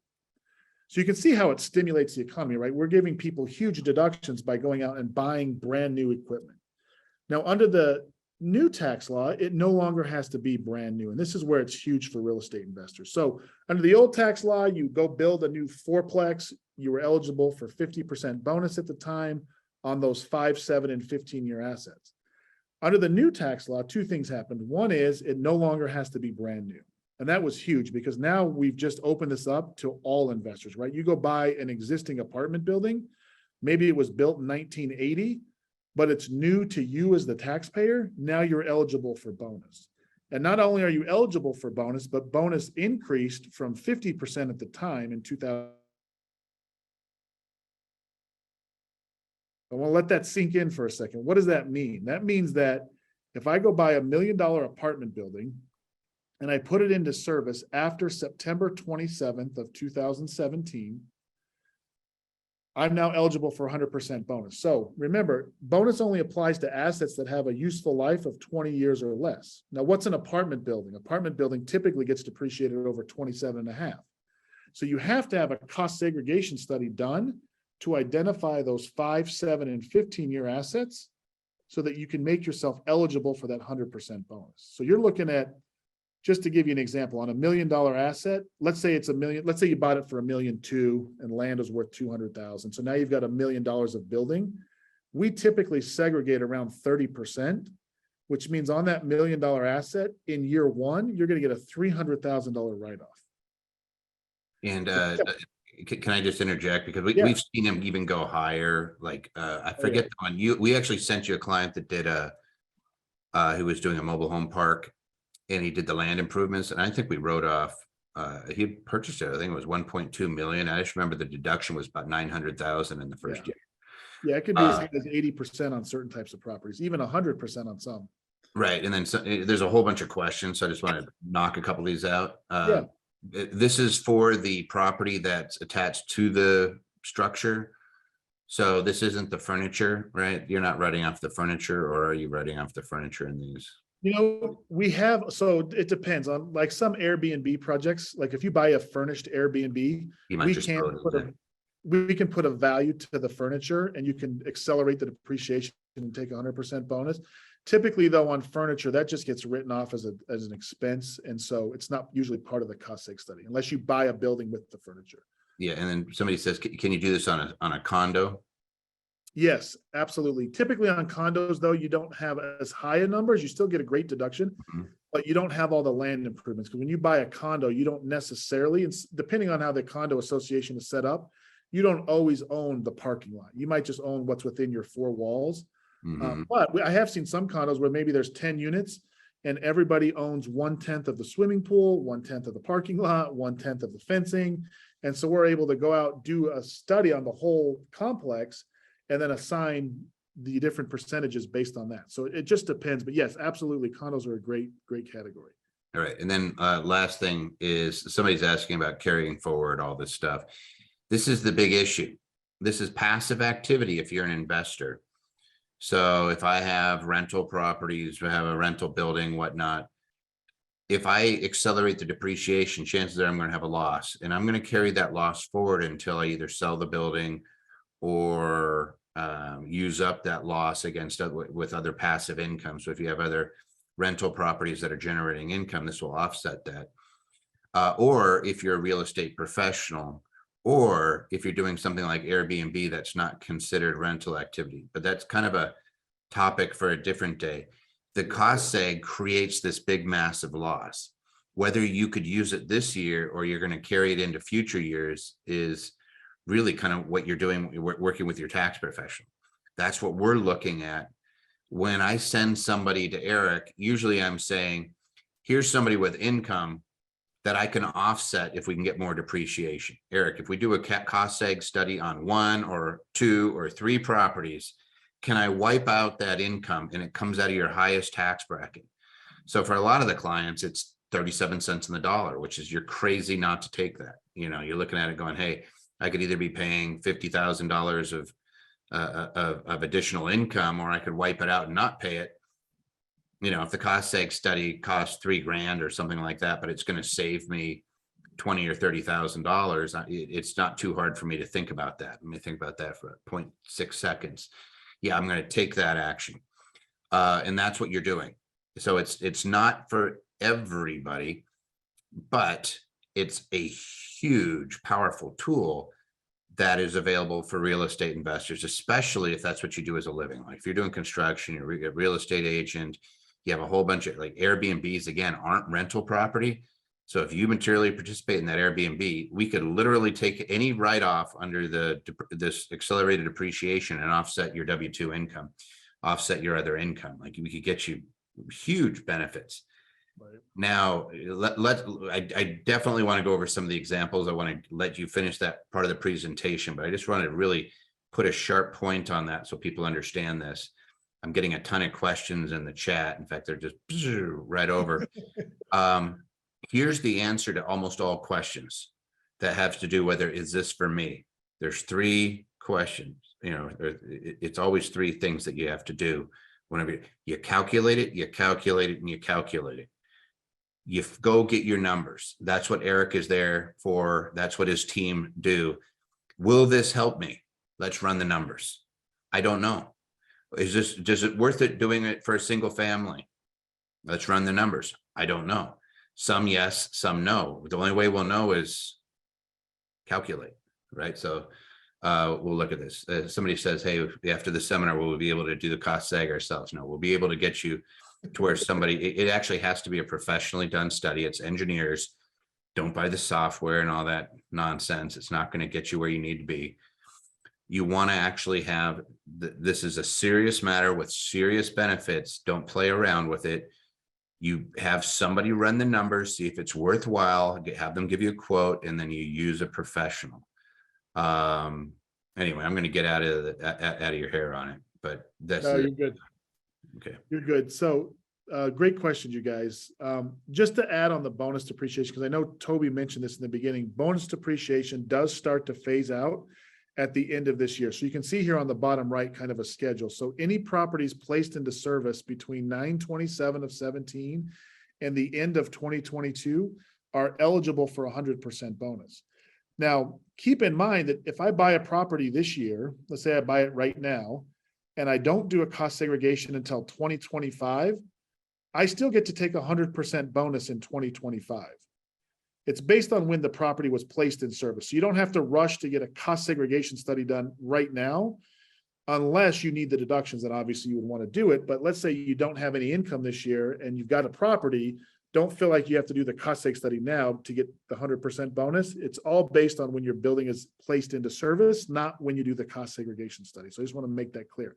So you can see how it stimulates the economy, right? We're giving people huge deductions by going out and buying brand new equipment. Now, under the new tax law, it no longer has to be brand new. And this is where it's huge for real estate investors. So under the old tax law, you go build a new fourplex, you were eligible for 50% bonus at the time on those 5, 7, and 15-year assets. Under the new tax law, two things happened. One is it no longer has to be brand new. And that was huge because now we've just opened this up to all investors, right? You go buy an existing apartment building, maybe it was built in 1980, but it's new to you as the taxpayer. Now you're eligible for bonus. And not only are you eligible for bonus, but bonus increased from 50% at the time in 2000. I want to let that sink in for a second. What does that mean? That means that if I go buy $1 million apartment building and I put it into service after September 27th of 2017, I'm now eligible for 100% bonus. So remember, bonus only applies to assets that have a useful life of 20 years or less. Now, what's an apartment building? Apartment building typically gets depreciated over 27 and a half. So you have to have a cost segregation study done to identify those 5, 7, and 15-year assets so that you can make yourself eligible for that 100% bonus. So you're looking at, just to give you an example, on $1 million asset, let's say it's $1 million, let's say you bought it for $1.2 million and land is worth $200,000. So now you've got $1 million of building. We typically segregate around 30%, which means on that $1 million asset in year one, you're going to get a $300,000 write-off. And can I just interject, because Yeah. we've seen them even go higher. Like I forget the one we actually sent you a client that did who was doing a mobile home park, and he did the land improvements, and I think we wrote off. He purchased it. I think it was 1.2 million. I just remember the deduction was about 900,000 in the first year. Yeah, it could be as high as 80% on certain types of properties, even 100% on some. Right, and then there's a whole bunch of questions, so I just want to knock a couple of these out. Yeah. This is for the property that's attached to the structure. So this isn't the furniture, right? You're not writing off the furniture, or are you writing off the furniture in these? You know, we have, so it depends on, like, some Airbnb projects, like if you buy a furnished Airbnb, You might we just can throw it put in we can put a value to the furniture and you can accelerate the depreciation and take 100% bonus. Typically though, on furniture, that just gets written off as an expense. And so it's not usually part of the cost seg study unless you buy a building with the furniture. Yeah, and then somebody says, can you do this on a condo? Yes, absolutely. Typically on condos though, you don't have as high a numbers. You still get a great deduction, but you don't have all the land improvements. Because when you buy a condo, you don't necessarily, and depending on how the condo association is set up, you don't always own the parking lot. You might just own what's within your four walls. But I have seen some condos where maybe there's 10 units and everybody owns 1/10 of the swimming pool, 1/10 of the parking lot, 1/10 of the fencing. And so we're able to go out, do a study on the whole complex, and then assign the different percentages based on that. So it just depends. But yes, absolutely, condos are a great category. All right, and then last thing is somebody's asking about carrying forward all this stuff. This is the big issue. This is passive activity if you're an investor. So if I have rental properties, we have a rental building, whatnot, if I accelerate the depreciation, chances are I'm going to have a loss, and I'm going to carry that loss forward until I either sell the building or use up that loss against with other passive income. So if you have other rental properties that are generating income, this will offset that. Or if you're a real estate professional, or if you're doing something like Airbnb, that's not considered rental activity, but that's kind of a topic for a different day. The cost seg creates this big, massive loss. Whether you could use it this year or you're going to carry it into future years is really kind of what you're doing, working with your tax professional. That's what we're looking at. When I send somebody to Eric, usually I'm saying, here's somebody with income that I can offset if we can get more depreciation. Eric, if we do a cost seg study on 1 or 2 or 3 properties, can I wipe out that income and it comes out of your highest tax bracket? So for a lot of the clients, it's 37 cents on the dollar, which is, you're crazy not to take that. You know, you're looking at it going, hey, I could either be paying $50,000 of additional income, or I could wipe it out and not pay it. You know, if the cost seg study costs $3,000 or something like that, but it's going to save me $20,000 or $30,000, it's not too hard for me to think about that. Let me think about that for 0.6 seconds. Yeah, I'm going to take that action, and that's what you're doing. So it's not for everybody, but it's a huge, powerful tool that is available for real estate investors, especially if that's what you do as a living. Like if you're doing construction, you're a real estate agent, you have a whole bunch of, like, Airbnbs, again, aren't rental property. So if you materially participate in that Airbnb, we could literally take any write-off under this accelerated depreciation and offset your W-2 income, offset your other income. Like we could get you huge benefits. Right. Now, I definitely want to go over some of the examples. I want to let you finish that part of the presentation, but I just want to really put a sharp point on that so people understand this. I'm getting a ton of questions in the chat. In fact, they're just right over. Here's the answer to almost all questions that have to do whether is this for me. There's 3 questions. You know, it's always 3 things that you have to do whenever you calculate it, you calculate it, and you calculate it. You go get your numbers. That's what Eric is there for. That's what his team do. Will this help me? Let's run the numbers. I don't know. Is it worth it doing it for a single family? Let's run the numbers. I don't know. Some yes, some no. The only way we'll know is calculate, right? So we'll look at this. Somebody says, hey, after the seminar, will we be able to do the cost seg ourselves? No, we'll be able to get you to where somebody, it actually has to be a professionally done study. It's engineers. Don't buy the software and all that nonsense. It's not going to get you where you need to be. You want to actually have, this is a serious matter with serious benefits. Don't play around with it. You have somebody run the numbers, see if it's worthwhile, have them give you a quote, and then you use a professional. Anyway, I'm going to get out of your hair on it, but that's No, you're good. Okay. You're good. So great question, you guys. Just to add on the bonus depreciation, because I know Toby mentioned this in the beginning, bonus depreciation does start to phase out at the end of this year. So you can see here on the bottom right kind of a schedule. So any properties placed into service between 9/27 of 17 and the end of 2022 are eligible for 100% bonus. Now, keep in mind that if I buy a property this year, let's say I buy it right now, and I don't do a cost segregation until 2025, I still get to take 100% bonus in 2025. It's based on when the property was placed in service. So you don't have to rush to get a cost segregation study done right now, unless you need the deductions, then obviously you would want to do it. But let's say you don't have any income this year and you've got a property, don't feel like you have to do the cost seg study now to get the 100% bonus. It's all based on when your building is placed into service, not when you do the cost segregation study. So I just want to make that clear.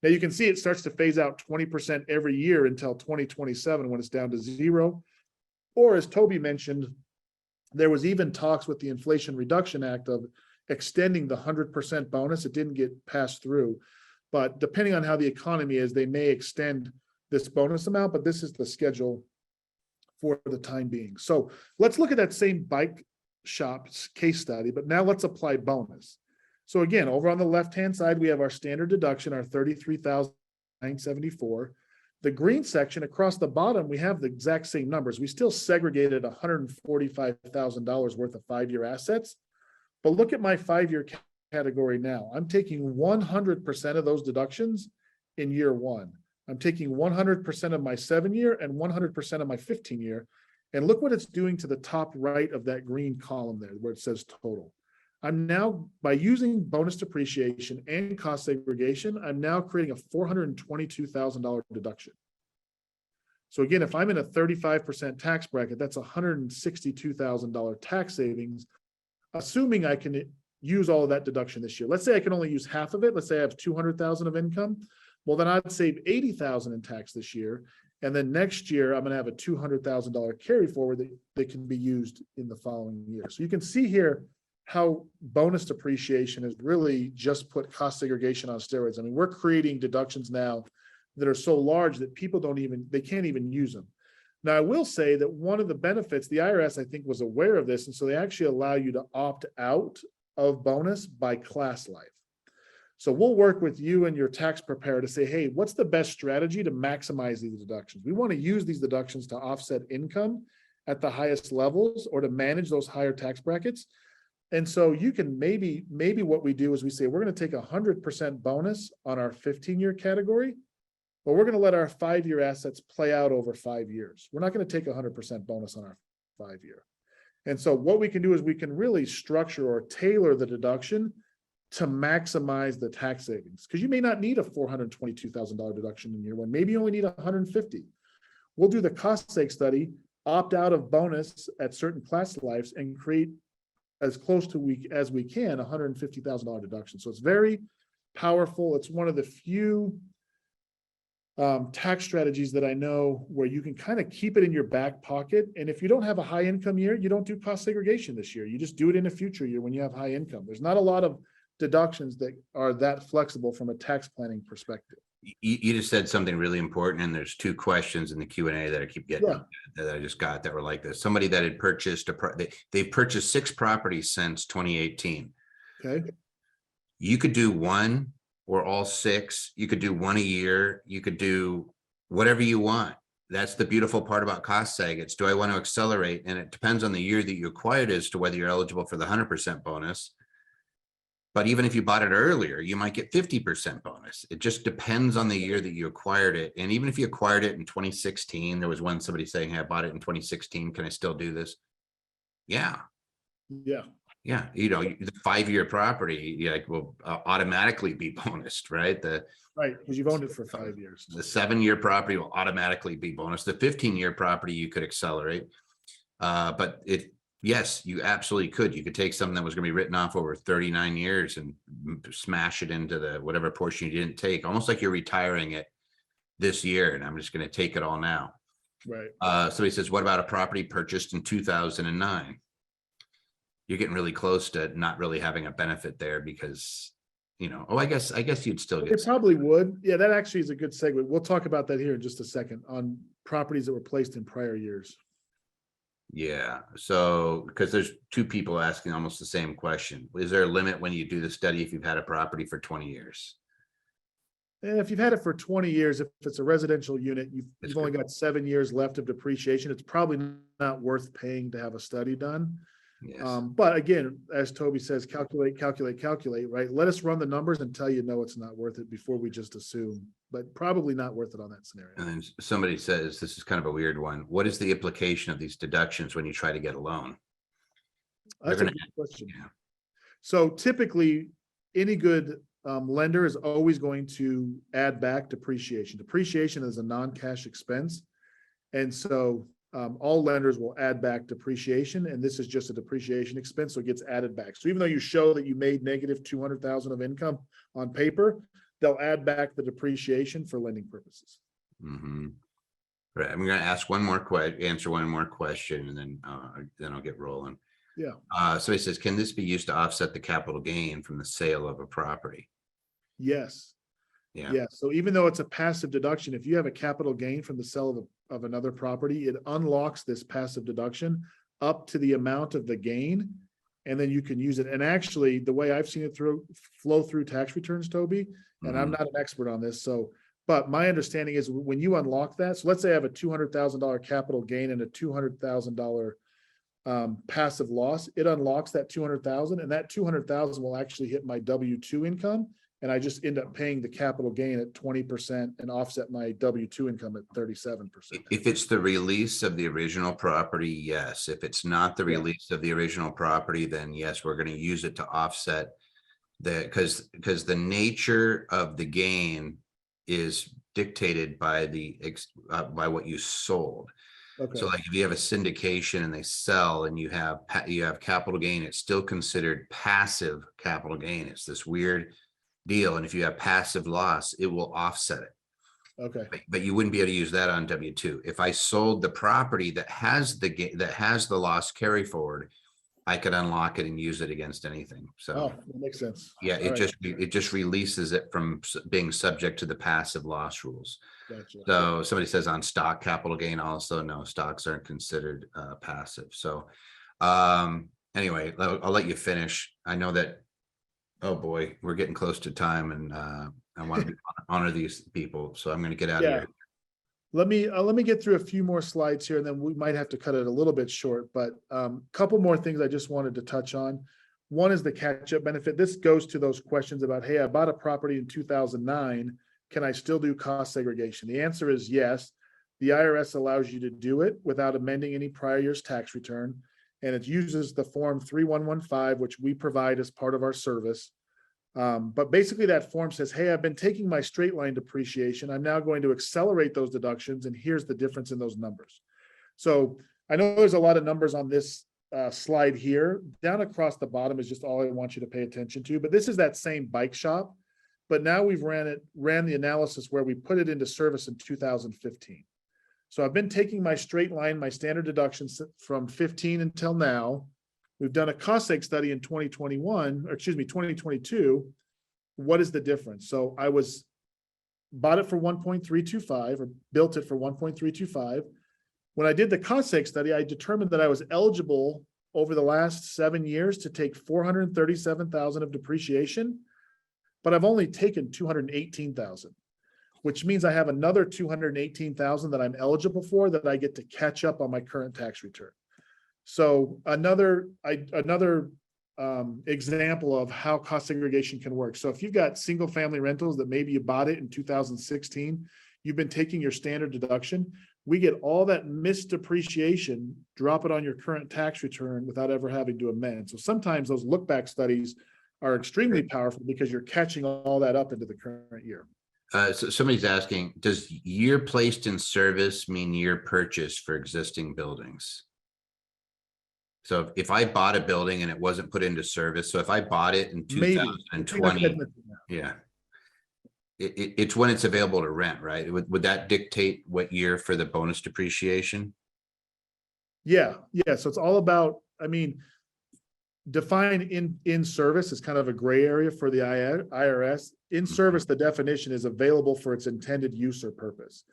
Now you can see it starts to phase out 20% every year until 2027 when it's down to 0. Or as Toby mentioned, there was even talks with the Inflation Reduction Act of extending the 100% bonus. It didn't get passed through, but depending on how the economy is, they may extend this bonus amount, but this is the schedule for the time being. So let's look at that same bike shop case study, but now let's apply bonus. So again, over on the left-hand side, we have our standard deduction, our $33,974. The green section across the bottom, we have the exact same numbers. We still segregated $145,000 worth of 5-year assets, but look at my 5-year category now. I'm taking 100% of those deductions in year 1. I'm taking 100% of my 7-year and 100% of my 15-year. And look what it's doing to the top right of that green column there where it says total. I'm now, by using bonus depreciation and cost segregation, I'm now creating a $422,000 deduction. So again, if I'm in a 35% tax bracket, that's $162,000 tax savings, assuming I can use all of that deduction this year. Let's say I can only use half of it. Let's say I have $200,000 of income. Well, then I'd save $80,000 in tax this year. And then next year, I'm going to have a $200,000 carry forward that can be used in the following year. So you can see here how bonus depreciation has really just put cost segregation on steroids. I mean, we're creating deductions now that are so large that people they can't even use them. Now, I will say that one of the benefits, the IRS, I think, was aware of this, and so they actually allow you to opt out of bonus by class life. So we'll work with you and your tax preparer to say, hey, what's the best strategy to maximize these deductions? We want to use these deductions to offset income at the highest levels or to manage those higher tax brackets. And so you can maybe what we do is we say, we're going to take 100% bonus on our 15-year category, but we're going to let our 5-year assets play out over 5 years. We're not going to take 100% bonus on our 5-year. And so what we can do is we can really structure or tailor the deduction to maximize the tax savings, because you may not need a $422,000 deduction in year 1. Maybe you only need $150,000. We'll do the cost seg study. opt out of bonus at certain class lives and create as close to as we can, $150,000 deduction. So it's very powerful. It's one of the few tax strategies that I know where you can kind of keep it in your back pocket. And if you don't have a high income year, you don't do cost segregation this year. You just do it in a future year when you have high income. There's not a lot of deductions that are that flexible from a tax planning perspective. You just said something really important, and there's two questions in the Q&A that I keep getting Yeah. that I just got that were like this. Somebody that had purchased they've purchased 6 properties since 2018. Okay. You could do one or all 6. You could do one a year. You could do whatever you want. That's the beautiful part about cost seg. It's, do I want to accelerate? And it depends on the year that you acquired as to whether you're eligible for the 100% bonus. But even if you bought it earlier, you might get 50% bonus. It just depends on the year that you acquired it. And even if you acquired it in 2016, there was somebody saying, hey, I bought it in 2016. Can I still do this? Yeah. Yeah. Yeah. You know, the 5-year property, will automatically be bonused, right? Right. Because you've owned it for 5 years. The 7-year property will automatically be bonused. The 15-year property, you could accelerate. But yes, you absolutely could. You could take something that was going to be written off over 39 years and smash it into the whatever portion you didn't take, almost like you're retiring it this year. And I'm just going to take it all now. Right. Somebody says, what about a property purchased in 2009? You're getting really close to not really having a benefit there because, I guess you'd still get. It probably would. Yeah, that actually is a good segue. We'll talk about that here in just a second on properties that were placed in prior years. Yeah, so because there's 2 people asking almost the same question. Is there a limit when you do the study if you've had a property for 20 years? And if you've had it for 20 years, if it's a residential unit, you've only got 7 years left of depreciation. It's probably not worth paying to have a study done. Yes. But again, as Toby says, calculate, right? Let us run the numbers and tell you, no, it's not worth it before we just assume, but probably not worth it on that scenario. And then somebody says, this is kind of a weird one. What is the implication of these deductions when you try to get a loan? That's a good question. Yeah. So typically, any good lender is always going to add back depreciation. Depreciation is a non-cash expense. And so all lenders will add back depreciation, and this is just a depreciation expense, so it gets added back. So even though you show that you made negative 200,000 of income on paper, they'll add back the depreciation for lending purposes. Mm-hmm. Right. I'm going to ask answer one more question, and then I'll get rolling. Yeah. Somebody says, can this be used to offset the capital gain from the sale of a property? Yes. Yeah. Yeah. So even though it's a passive deduction, if you have a capital gain from the sale of another property, it unlocks this passive deduction up to the amount of the gain, and then you can use it. And actually, the way I've seen it flow through tax returns, Toby, and I'm not an expert on this, but my understanding is when you unlock that, so let's say I have a $200,000 capital gain and a $200,000 passive loss, it unlocks that 200,000, and that 200,000 will actually hit my W-2 income. And I just end up paying the capital gain at 20% and offset my W-2 income at 37%. If it's the release of the original property, yes. If it's not the release of the original property, then yes, we're going to use it to offset because the nature of the gain is dictated by by what you sold. Okay. So like if you have a syndication and they sell and you have capital gain, it's still considered passive capital gain. It's this weird deal. And if you have passive loss, it will offset it. Okay. But you wouldn't be able to use that on W-2. If I sold the property that has the loss carry forward, I could unlock it and use it against anything. So that makes sense. yeah, it just releases it from being subject to the passive loss rules. Gotcha. So somebody says on stock capital gain, also no, stocks aren't considered passive. So anyway, I'll let you finish. I know that, oh boy, we're getting close to time, and I want to honor these people. So I'm going to get out of here. Let me get through a few more slides here, and then we might have to cut it a little bit short, but a couple more things I just wanted to touch on. One is the catch-up benefit. This goes to those questions about, hey, I bought a property in 2009. Can I still do cost segregation? The answer is yes. The IRS allows you to do it without amending any prior year's tax return, and it uses the form 3115, which we provide as part of our service. But basically that form says, hey, I've been taking my straight line depreciation. I'm now going to accelerate those deductions, and here's the difference in those numbers. So I know there's a lot of numbers on this slide here. Down across the bottom is just all I want you to pay attention to, but this is that same bike shop. But now we've ran the analysis where we put it into service in 2015. So I've been taking my straight line, my standard deductions from 15 until now. We've done a cost seg study in 2022. What is the difference? So bought it for 1.325 or built it for 1.325. When I did the cost seg study, I determined that I was eligible over the last 7 years to take 437,000 of depreciation, but I've only taken 218,000, which means I have another 218,000 that I'm eligible for that I get to catch up on my current tax return. So another example of how cost segregation can work. So if you've got single family rentals that maybe you bought it in 2016, you've been taking your standard deduction, we get all that missed depreciation, drop it on your current tax return without ever having to amend. So sometimes those look back studies are extremely powerful because you're catching all that up into the current year. So somebody's asking, does year placed in service mean year purchased for existing buildings? So if I bought a building and it wasn't put into service, so if I bought it in Maybe. 2020, yeah, it's when it's available to rent, right? Would that dictate what year for the bonus depreciation? Yeah. So it's all about, define in service is kind of a gray area for the IRS. In service, the definition is available for its intended use or purpose.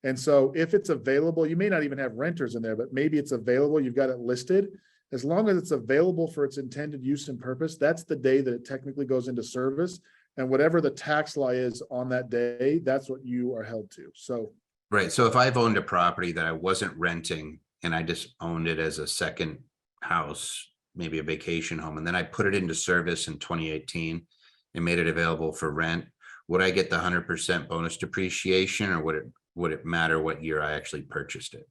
And so if it's available, you may not even have renters in there, but maybe it's available, you've got it listed. As long as it's available for its intended use and purpose, that's the day that it technically goes into service. And whatever the tax law is on that day, that's what you are held to. So, right. So if I've owned a property that I wasn't renting and I just owned it as a second house, maybe a vacation home, and then I put it into service in 2018 and made it available for rent, would I get the 100% bonus depreciation, or would it matter what year I actually purchased it?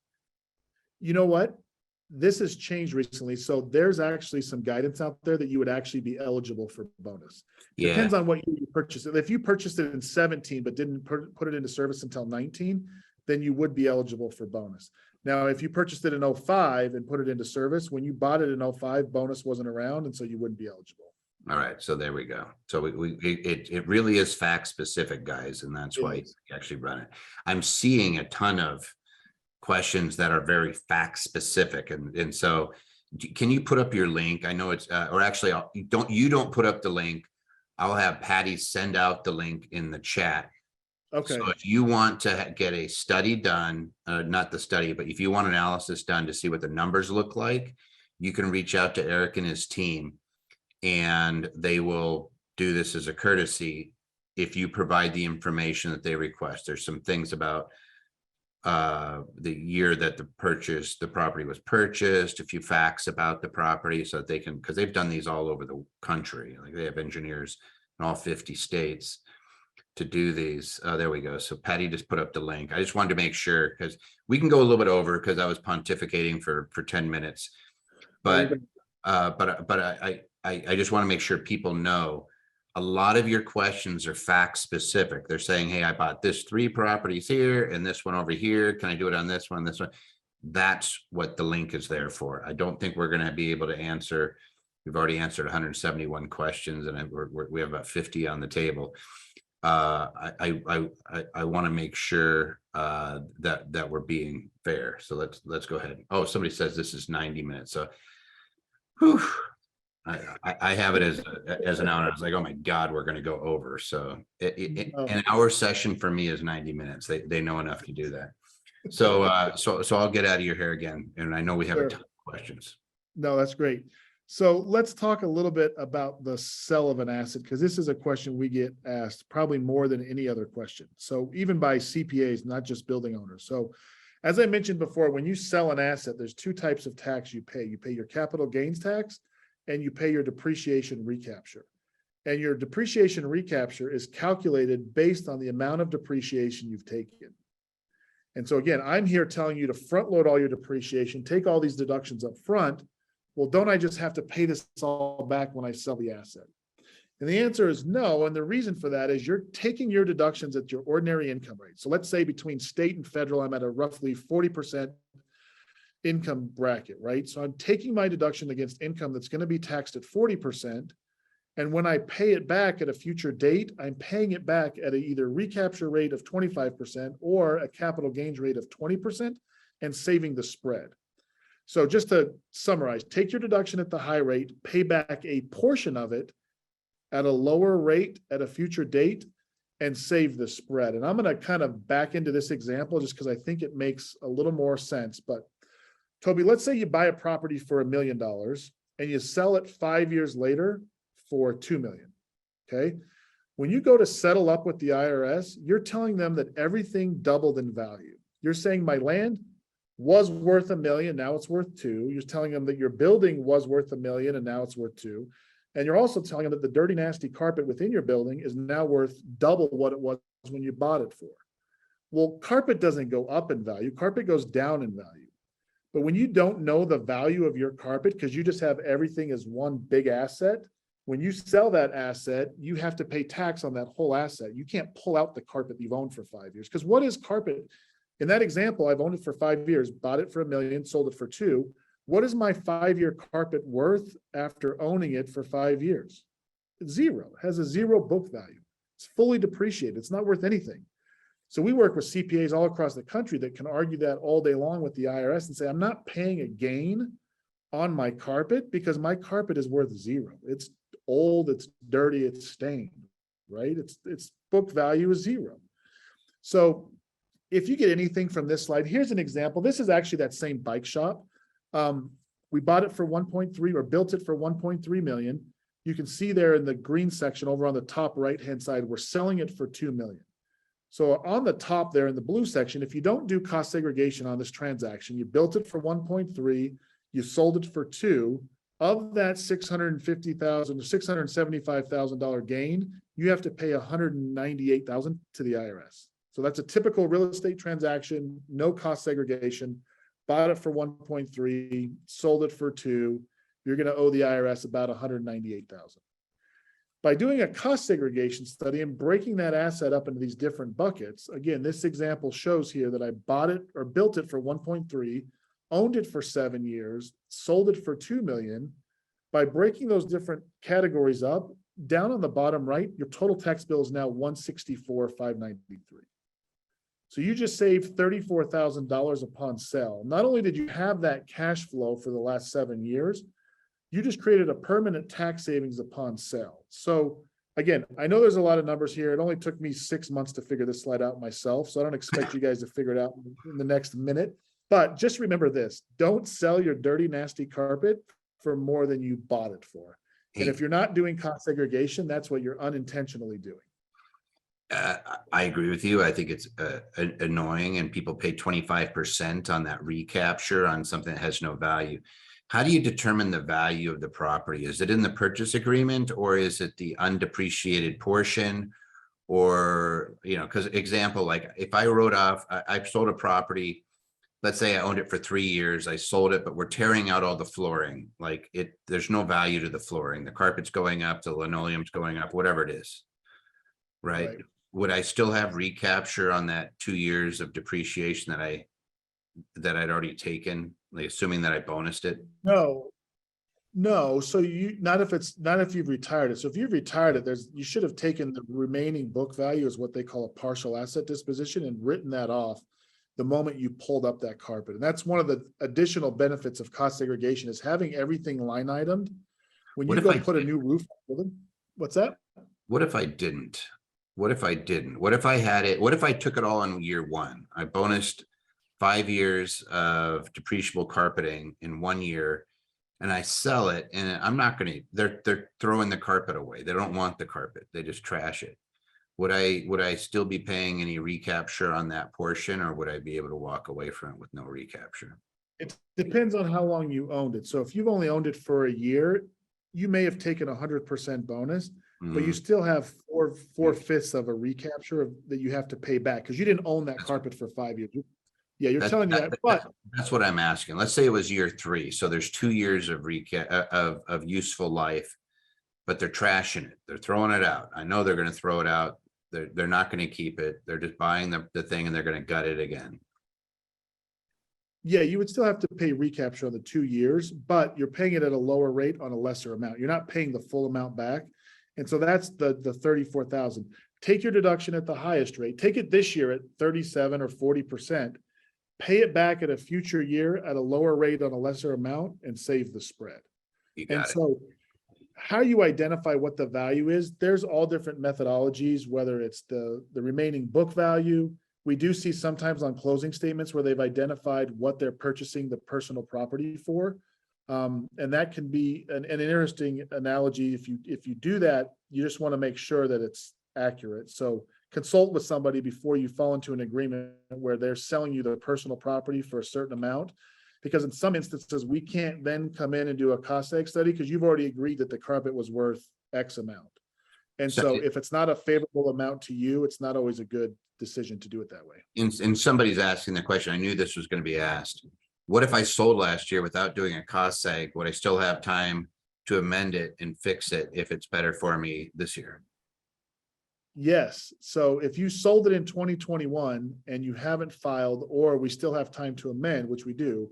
You know what? This has changed recently. So there's actually some guidance out there that you would actually be eligible for bonus. Yeah. Depends on what you purchased. If you purchased it in 17, but didn't put it into service until 19, then you would be eligible for bonus. Now, if you purchased it in 05 and put it into service, when you bought it in 05, bonus wasn't around, and so you wouldn't be eligible. All right, so there we go. So it really is fact specific, guys, and that's why you actually run it. I'm seeing a ton of questions that are very fact specific, and so can you put up your link? I know it's or actually you don't put up the link. I'll have Patty send out the link in the chat. Okay. So if you want to get a study done, not the study, but if you want analysis done to see what the numbers look like, you can reach out to Eric and his team, and they will do this as a courtesy if you provide the information that they request. There's some things about the year that the property was purchased, a few facts about the property, so that they can, because they've done these all over the country. Like they have engineers in all 50 states to do these. There we go. So Patty just put up the link. I just wanted to make sure, because we can go a little bit over, because I was pontificating for 10 minutes, but I just want to make sure people know a lot of your questions are fact specific. They're saying, hey, I bought this 3 properties here and this one over here. Can I do it on this one? This one? That's what the link is there for. I don't think we're going to be able to answer. We've already answered 171 questions, and we have about 50 on the table. I want to make sure that we're being fair. So let's go ahead. Oh, somebody says this is 90 minutes. So, whew, I have it as an hour. I was like, oh my God, we're going to go over. So an hour session for me is 90 minutes. They know enough to do that. So I'll get out of your hair again. And I know we have a ton of questions. No, that's great. So let's talk a little bit about the sell of an asset, because this is a question we get asked probably more than any other question. So even by CPAs, not just building owners. So as I mentioned before, when you sell an asset, there's 2 types of tax you pay. You pay your capital gains tax, and you pay your depreciation recapture. And your depreciation recapture is calculated based on the amount of depreciation you've taken. And so again, I'm here telling you to front load all your depreciation, take all these deductions up front. Well, don't I just have to pay this all back when I sell the asset? And the answer is no. And the reason for that is you're taking your deductions at your ordinary income rate. So let's say between state and federal, I'm at a roughly 40% income bracket, right? So I'm taking my deduction against income that's going to be taxed at 40%. And when I pay it back at a future date, I'm paying it back at a either recapture rate of 25% or a capital gains rate of 20% and saving the spread. So just to summarize, take your deduction at the high rate, pay back a portion of it at a lower rate at a future date, and save the spread. And I'm going to kind of back into this example just because I think it makes a little more sense. But Toby, let's say you buy a property for $1 million and you sell it 5 years later for 2 million. Okay. When you go to settle up with the IRS, you're telling them that everything doubled in value. You're saying my land was worth $1 million, now it's worth 2. You're telling them that your building was worth $1 million and now it's worth 2. And you're also telling them that the dirty, nasty carpet within your building is now worth double what it was when you bought it for. Well, carpet doesn't go up in value, carpet goes down in value. But when you don't know the value of your carpet because you just have everything as one big asset, when you sell that asset, you have to pay tax on that whole asset. You can't pull out the carpet you've owned for 5 years. Because what is carpet? In that example, I've owned it for 5 years, bought it for $1 million, sold it for 2. What is my 5-year carpet worth after owning it for 5 years? It's 0. It has a 0 book value. It's fully depreciated. It's not worth anything. So we work with CPAs all across the country that can argue that all day long with the IRS and say, I'm not paying a gain on my carpet because my carpet is worth 0. It's old, it's dirty, it's stained, right? Its book value is 0. So if you get anything from this slide, here's an example. This is actually that same bike shop. We bought it for 1.3 or built it for 1.3 million. You can see there in the green section over on the top right-hand side, we're selling it for 2 million. So on the top there in the blue section, if you don't do cost segregation on this transaction, you built it for 1.3, you sold it for 2. Of that $650,000 to $675,000 gain, you have to pay $198,000 to the IRS. So that's a typical real estate transaction, no cost segregation. Bought it for 1.3, sold it for 2. You're going to owe the IRS about $198,000. By doing a cost segregation study and breaking that asset up into these different buckets, again, this example shows here that I bought it or built it for 1.3, owned it for 7 years, sold it for 2 million. By breaking those different categories up, down on the bottom right, your total tax bill is now $164,593. So you just saved $34,000 upon sale. Not only did you have that cash flow for the last 7 years, you just created a permanent tax savings upon sale. So again, I know there's a lot of numbers here. It only took me 6 months to figure this slide out myself. So I don't expect you guys to figure it out in the next minute. But just remember this, don't sell your dirty, nasty carpet for more than you bought it for. And if you're not doing cost segregation, that's what you're unintentionally doing. I agree with you. I think it's annoying and people pay 25% on that recapture on something that has no value. How do you determine the value of the property? Is it in the purchase agreement or is it the undepreciated portion? Or, because example, like if I wrote off, I've sold a property, let's say I owned it for 3 years, I sold it, but we're tearing out all the flooring. Like there's no value to the flooring. The carpet's going up, the linoleum's going up, whatever it is. Right. Would I still have recapture on that 2 years of depreciation that I'd already taken, like assuming that I bonused it? No. So not if you've retired it. So if you've retired it, you should have taken the remaining book value as what they call a partial asset disposition and written that off the moment you pulled up that carpet. And that's one of the additional benefits of cost segregation is having everything line itemed. When you go put a new roof on them, what's that? What if I didn't? What if I didn't? What if I had it? What if I took it all in year 1? I bonused 5 years of depreciable carpeting in 1 year and I sell it and I'm not going to, they're throwing the carpet away. They don't want the carpet. They just trash it. Would I still be paying any recapture on that portion or would I be able to walk away from it with no recapture? It depends on how long you owned it. So if you've only owned it for a year, you may have taken 100% bonus. But you still have 4/5 of a recapture that you have to pay back because you didn't own that carpet for 5 years. Yeah, you're telling you that, but that's what I'm asking. Let's say it was year 3. So there's 2 years of of useful life, but they're trashing it. They're throwing it out. I know they're going to throw it out. They're not going to keep it. They're just buying the thing and they're going to gut it again. Yeah, you would still have to pay recapture on the 2 years, but you're paying it at a lower rate on a lesser amount. You're not paying the full amount back. And so that's the 34,000. Take your deduction at the highest rate. Take it this year at 37 or 40%. Pay it back at a future year at a lower rate on a lesser amount and save the spread. You And got it. so how you identify what the value is, there's all different methodologies, whether it's the remaining book value. We do see sometimes on closing statements where they've identified what they're purchasing the personal property for. And that can be an interesting analogy. If you do that, you just want to make sure that it's accurate. So consult with somebody before you fall into an agreement where they're selling you their personal property for a certain amount. Because in some instances, we can't then come in and do a cost seg study because you've already agreed that the carpet was worth X amount. And so if it's not a favorable amount to you, it's not always a good decision to do it that way. And somebody's asking the question, I knew this was going to be asked. What if I sold last year without doing a cost seg? Would I still have time to amend it and fix it if it's better for me this year? Yes. So if you sold it in 2021 and you haven't filed, or we still have time to amend, which we do,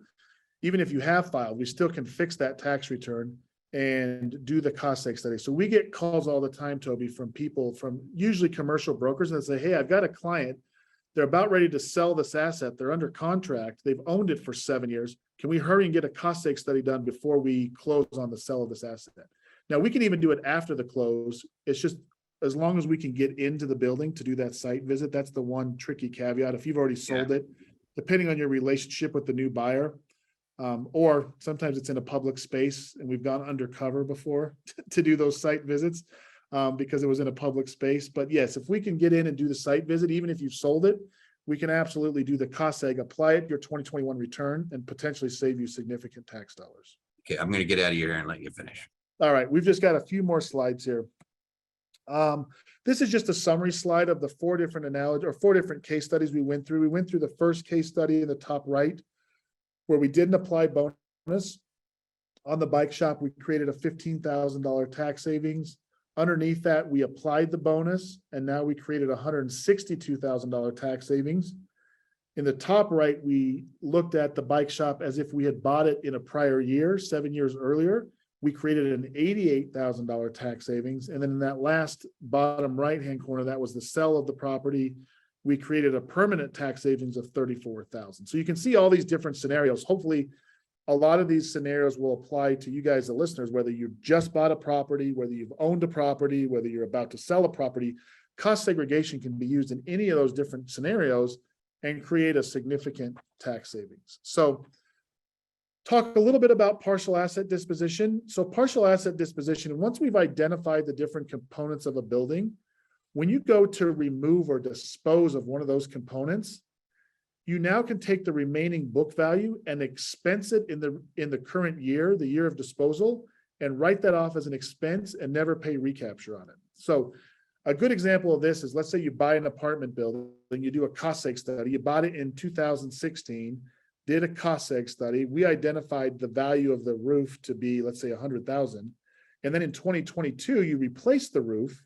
even if you have filed, we still can fix that tax return and do the cost seg study. So we get calls all the time, Toby, from people, from usually commercial brokers, and they say, hey, I've got a client. They're about ready to sell this asset. They're under contract. They've owned it for 7 years. Can we hurry and get a cost seg study done before we close on the sale of this asset? Now, we can even do it after the close. It's just as long as we can get into the building to do that site visit. That's the one tricky caveat. If you've already sold it, depending on your relationship with the new buyer, or sometimes it's in a public space, and we've gone undercover before to do those site visits because it was in a public space. But yes, if we can get in and do the site visit, even if you've sold it, we can absolutely do the cost seg, apply it your 2021 return, and potentially save you significant tax dollars. Okay, I'm going to get out of here and let you finish. All right, we've just got a few more slides here. This is just a summary slide of the 4 different analogies or 4 different case studies we went through. We went through the first case study in the top right, where we didn't apply bonus. On the bike shop, we created a $15,000 tax savings. Underneath that, we applied the bonus, and now we created a $162,000 tax savings. In the top right, we looked at the bike shop as if we had bought it in a prior year, 7 years earlier. We created an $88,000 tax savings. And then in that last bottom right-hand corner, that was the sale of the property. We created a permanent tax savings of $34,000. So you can see all these different scenarios. Hopefully, a lot of these scenarios will apply to you guys, the listeners, whether you just bought a property, whether you've owned a property, whether you're about to sell a property. Cost segregation can be used in any of those different scenarios and create a significant tax savings. So talk a little bit about partial asset disposition. So partial asset disposition, once we've identified the different components of a building, when you go to remove or dispose of one of those components, you now can take the remaining book value and expense it in the current year, the year of disposal, and write that off as an expense and never pay recapture on it. So a good example of this is, let's say you buy an apartment building, you do a cost seg study. You bought it in 2016, did a cost seg study. We identified the value of the roof to be, let's say, $100,000. And then in 2022, you replace the roof.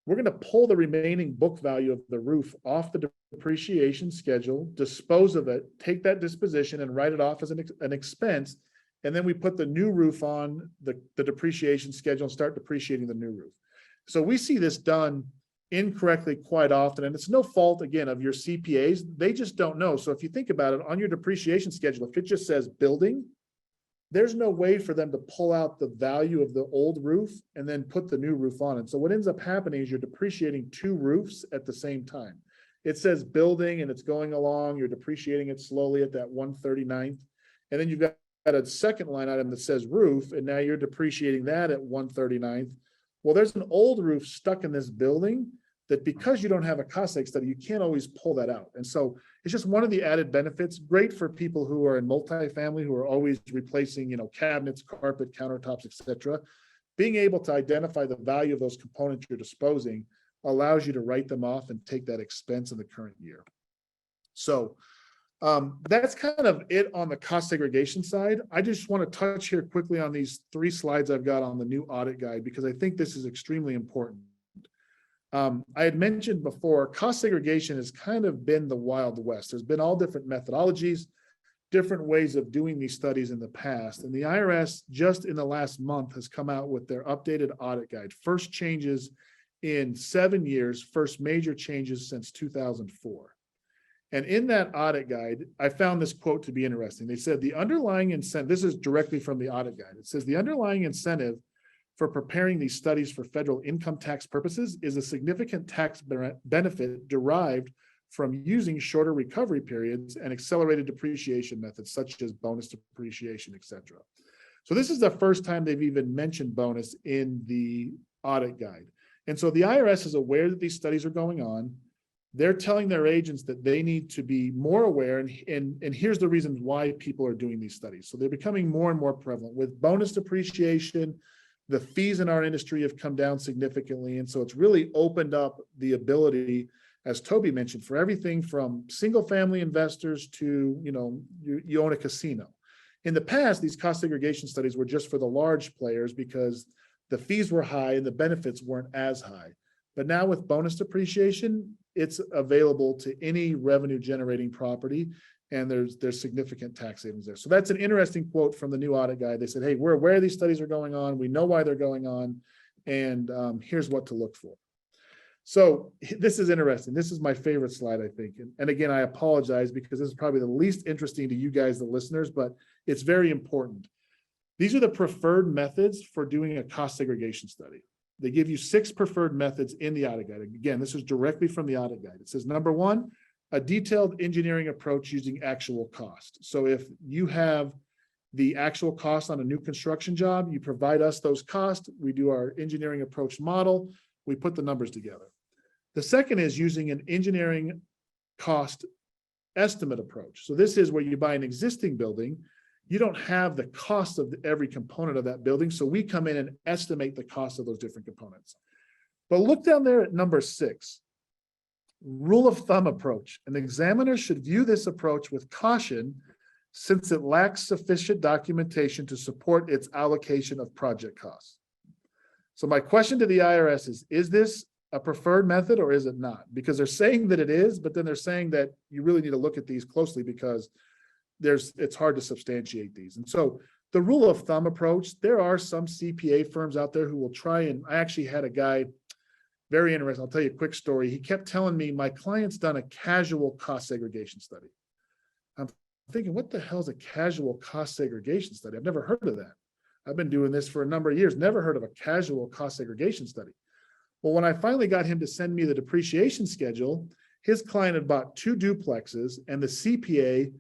We're going to pull the remaining book value of the roof off the depreciation schedule, dispose of it, take that disposition and write it off as an expense. And then we put the new roof on the depreciation schedule and start depreciating the new roof. So we see this done incorrectly quite often. And it's no fault, again, of your CPAs. They just don't know. So if you think about it, on your depreciation schedule, if it just says building, there's no way for them to pull out the value of the old roof and then put the new roof on it. So what ends up happening is you're depreciating 2 roofs at the same time. It says building and it's going along, you're depreciating it slowly at that 139th. And then you've got a second line item that says roof, and now you're depreciating that at 139th. Well, there's an old roof stuck in this building that, because you don't have a cost seg study, you can't always pull that out. And so it's just one of the added benefits. Great for people who are in multifamily, who are always replacing, cabinets, carpet, countertops, etc. Being able to identify the value of those components you're disposing allows you to write them off and take that expense in the current year. So that's kind of it on the cost segregation side. I just want to touch here quickly on these 3 slides I've got on the new audit guide, because I think this is extremely important. I had mentioned before, cost segregation has kind of been the Wild West. There's been all different methodologies. different ways of doing these studies in the past. And the IRS just in the last month has come out with their updated audit guide. First changes in 7 years, first major changes since 2004. And in that audit guide, I found this quote to be interesting. They said the underlying incentive, this is directly from the audit guide. It says the underlying incentive for preparing these studies for federal income tax purposes is a significant tax benefit derived from using shorter recovery periods and accelerated depreciation methods such as bonus depreciation, et cetera. So this is the first time they've even mentioned bonus in the audit guide. And so the IRS is aware that these studies are going on. They're telling their agents that they need to be more aware, and here's the reasons why people are doing these studies. So they're becoming more and more prevalent. With bonus depreciation, the fees in our industry have come down significantly. And so it's really opened up the ability, as Toby mentioned, for everything from single family investors to, you own a casino. In the past, these cost segregation studies were just for the large players because the fees were high and the benefits weren't as high. But now with bonus depreciation, it's available to any revenue generating property, and there's significant tax savings there. So that's an interesting quote from the new audit guide. They said, hey, we're aware these studies are going on. We know why they're going on, and here's what to look for. So this is interesting. This is my favorite slide, I think. And again, I apologize because this is probably the least interesting to you guys, the listeners, but it's very important. These are the preferred methods for doing a cost segregation study. They give you 6 preferred methods in the audit guide. Again, this is directly from the audit guide. It says, number 1, a detailed engineering approach using actual cost. So if you have the actual cost on a new construction job, you provide us those costs. We do our engineering approach model. We put the numbers together. The second is using an engineering cost estimate approach. So this is where you buy an existing building. You don't have the cost of every component of that building. So we come in and estimate the cost of those different components. But look down there at number 6, rule of thumb approach. An examiner should view this approach with caution since it lacks sufficient documentation to support its allocation of project costs. So my question to the IRS is this a preferred method or is it not? Because they're saying that it is, but then they're saying that you really need to look at these closely because it's hard to substantiate these. And so the rule of thumb approach, there are some CPA firms out there who will try, and I actually had a guy, very interesting, I'll tell you a quick story. He kept telling me, my client's done a casual cost segregation study. I'm thinking, what the hell is a casual cost segregation study? I've never heard of that. I've been doing this for a number of years, never heard of a casual cost segregation study. Well, when I finally got him to send me the depreciation schedule, his client had bought 2 duplexes and the CPA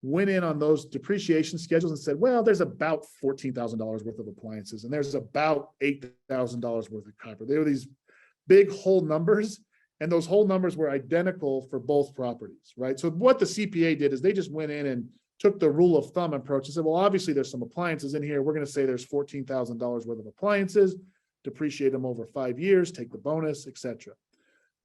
went in on those depreciation schedules and said, well, there's about $14,000 worth of appliances and there's about $8,000 worth of copper. They were these big whole numbers, and those whole numbers were identical for both properties, right? So what the CPA did is they just went in and took the rule of thumb approach and said, well, obviously there's some appliances in here. We're going to say there's $14,000 worth of appliances, depreciate them over 5 years, take the bonus, etc.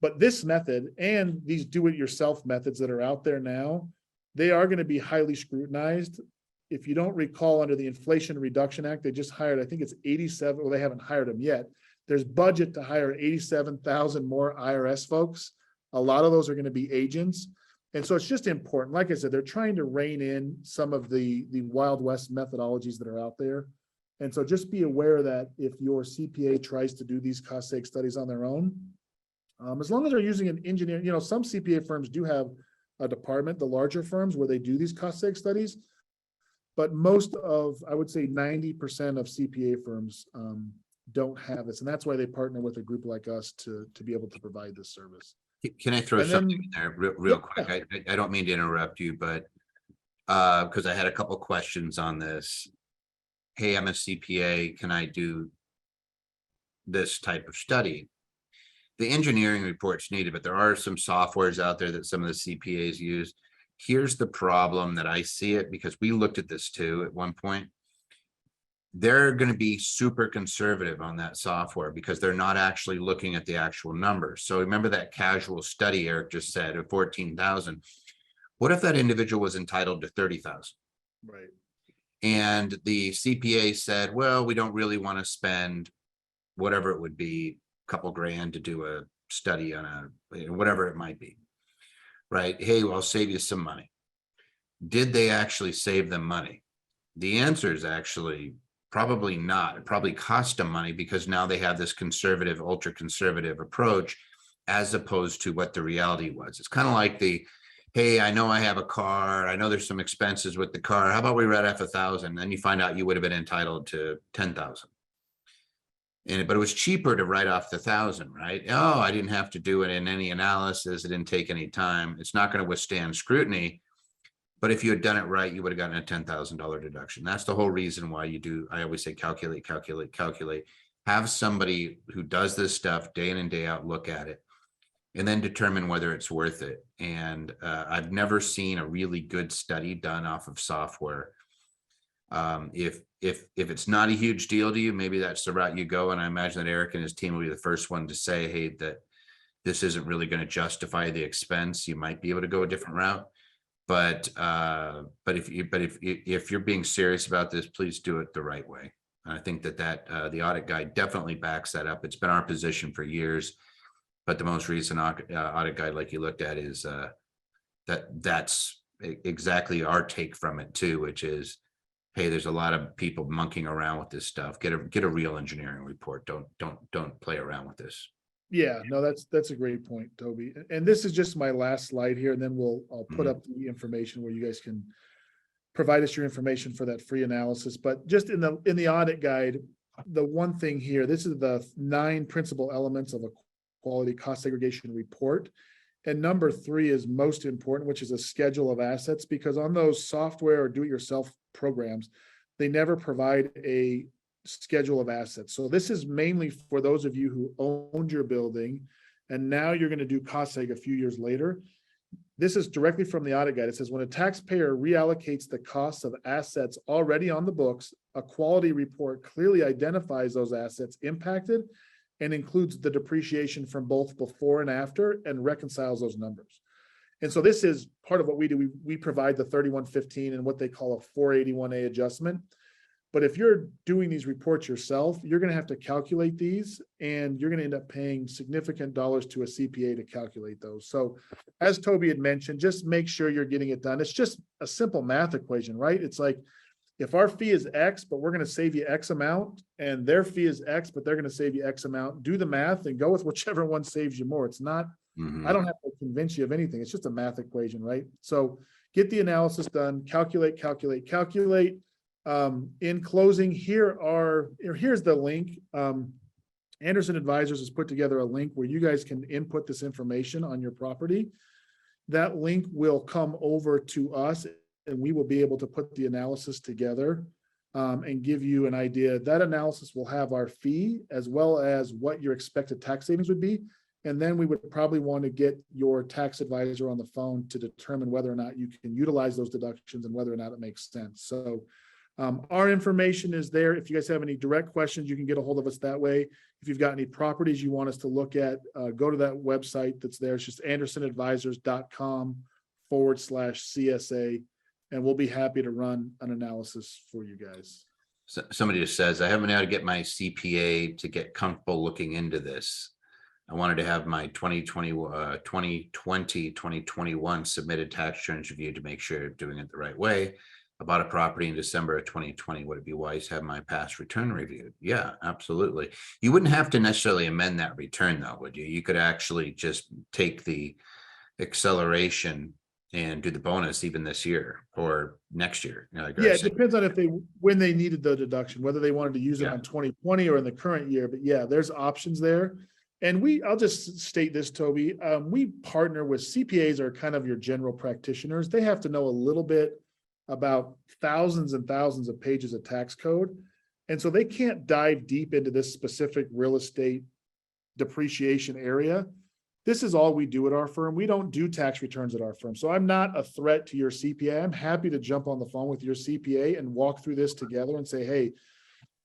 But this method and these do-it-yourself methods that are out there now, they are going to be highly scrutinized. If you don't recall, under the Inflation Reduction Act, they just hired, I think it's 87, well, they haven't hired them yet. There's budget to hire 87,000 more IRS folks. A lot of those are going to be agents. And so it's just important. Like I said, they're trying to rein in some of the Wild West methodologies that are out there. And so just be aware that if your CPA tries to do these cost seg studies on their own, as long as they're using an engineer, some CPA firms do have a department, the larger firms, where they do these cost seg studies. But most of, I would say 90% of CPA firms don't have this. And that's why they partner with a group like us to be able to provide this service. Can I throw something in there real quick? I don't mean to interrupt you, but because I had a couple questions on this. Hey, I'm a CPA. Can I do this type of study? The engineering report's needed, but there are some softwares out there that some of the CPAs use. Here's the problem that I see it, because we looked at this too at one point. They're going to be super conservative on that software because they're not actually looking at the actual numbers. So remember that casual study Eric just said of 14,000. What if that individual was entitled to 30,000? Right. And the CPA said, well, we don't really want to spend whatever it would be, a couple grand to do a study on whatever it might be. Right. Hey, well, I'll save you some money. did they actually save them money? The answer is actually probably not. It probably cost them money because now they have this conservative, ultra conservative approach, as opposed to what the reality was. It's kind of like hey, I know I have a car. I know there's some expenses with the car. How about we write off 1,000? Then you find out you would have been entitled to 10,000. But it was cheaper to write off the 1,000, right? Oh, I didn't have to do it in any analysis. It didn't take any time. It's not going to withstand scrutiny. But if you had done it right, you would have gotten a $10,000 deduction. That's the whole reason why you do. I always say calculate, calculate, calculate. Have somebody who does this stuff day in and day out look at it, and then determine whether it's worth it. And I've never seen a really good study done off of software. If it's not a huge deal to you, maybe that's the route you go. And I imagine that Eric and his team will be the first one to say, hey, that this isn't really going to justify the expense. You might be able to go a different route. But if you're being serious about this, please do it the right way. And I think that the audit guide definitely backs that up. It's been our position for years, but the most recent audit guide, like you looked at, is that's exactly our take from it too, which is, hey, there's a lot of people monkeying around with this stuff. Get a real engineering report. Don't play around with this. Yeah, no, that's a great point, Toby. And this is just my last slide here, and then I'll put up the information where you guys can provide us your information for that free analysis. But just in the audit guide, the one thing here, this is the 9 principal elements of a quality cost segregation report. And number 3 is most important, which is a schedule of assets, because on those software or do-it-yourself programs, they never provide a schedule of assets. So this is mainly for those of you who owned your building and now you're going to do cost seg a few years later. This is directly from the audit guide. It says when a taxpayer reallocates the costs of assets already on the books, a quality report clearly identifies those assets impacted and includes the depreciation from both before and after and reconciles those numbers. And so this is part of what we do. We provide the 3115 and what they call a 481A adjustment. But if you're doing these reports yourself, you're going to have to calculate these, and you're going to end up paying significant dollars to a CPA to calculate those. So as Toby had mentioned, just make sure you're getting it done. It's just a simple math equation, right? It's like, if our fee is X, but we're going to save you X amount, and their fee is X, but they're going to save you X amount, do the math and go with whichever one saves you more. It's not, I don't have to convince you of anything. It's just a math equation, right? So get the analysis done, calculate, calculate, calculate. In closing, here's the link. Anderson Advisors has put together a link where you guys can input this information on your property. That link will come over to us, and we will be able to put the analysis together and give you an idea. That analysis will have our fee as well as what your expected tax savings would be. And then we would probably want to get your tax advisor on the phone to determine whether or not you can utilize those deductions and whether or not it makes sense. So our information is there. If you guys have any direct questions, you can get a hold of us that way. If you've got any properties you want us to look at, go to that website that's there. It's just andersonadvisors.com/CSA, and we'll be happy to run an analysis for you guys. So somebody just says, I haven't been able to get my CPA to get comfortable looking into this. I wanted to have my 2021 submitted tax returns reviewed to make sure I'm doing it the right way. I bought a property in December of 2020. Would it be wise to have my past return reviewed? Yeah, absolutely. You wouldn't have to necessarily amend that return though, would you? You could actually just take the acceleration and do the bonus even this year or next year. You know, Yeah, it depends on when they needed the deduction, whether they wanted to use it on 2020 or in the current year. But yeah, there's options there. And I'll just state this, Toby. We partner with CPAs, are kind of your general practitioners. They have to know a little bit about thousands and thousands of pages of tax code. And so they can't dive deep into this specific real estate depreciation area. This is all we do at our firm. We don't do tax returns at our firm. So I'm not a threat to your CPA. I'm happy to jump on the phone with your CPA and walk through this together and say, hey,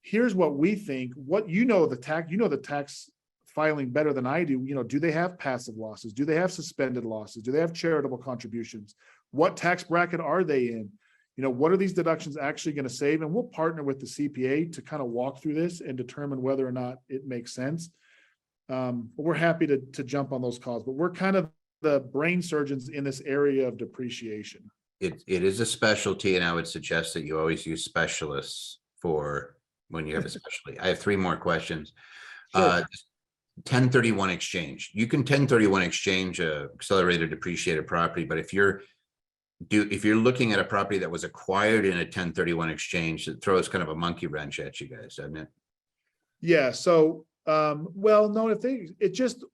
here's what we think. The tax filing better than I do. Do they have passive losses? Do they have suspended losses? Do they have charitable contributions? What tax bracket are they in? What are these deductions actually going to save? And we'll partner with the CPA to kind of walk through this and determine whether or not it makes sense. But we're happy to jump on those calls, but we're kind of the brain surgeons in this area of depreciation. it is a specialty, and I would suggest that you always use specialists for when you have a specialty. I have three more questions. Sure. 1031 exchange. You can 1031 exchange a accelerated depreciated property, but if you're looking at a property that was acquired in a 1031 exchange, it throws kind of a monkey wrench at you guys, doesn't it? Yeah, so, well, no,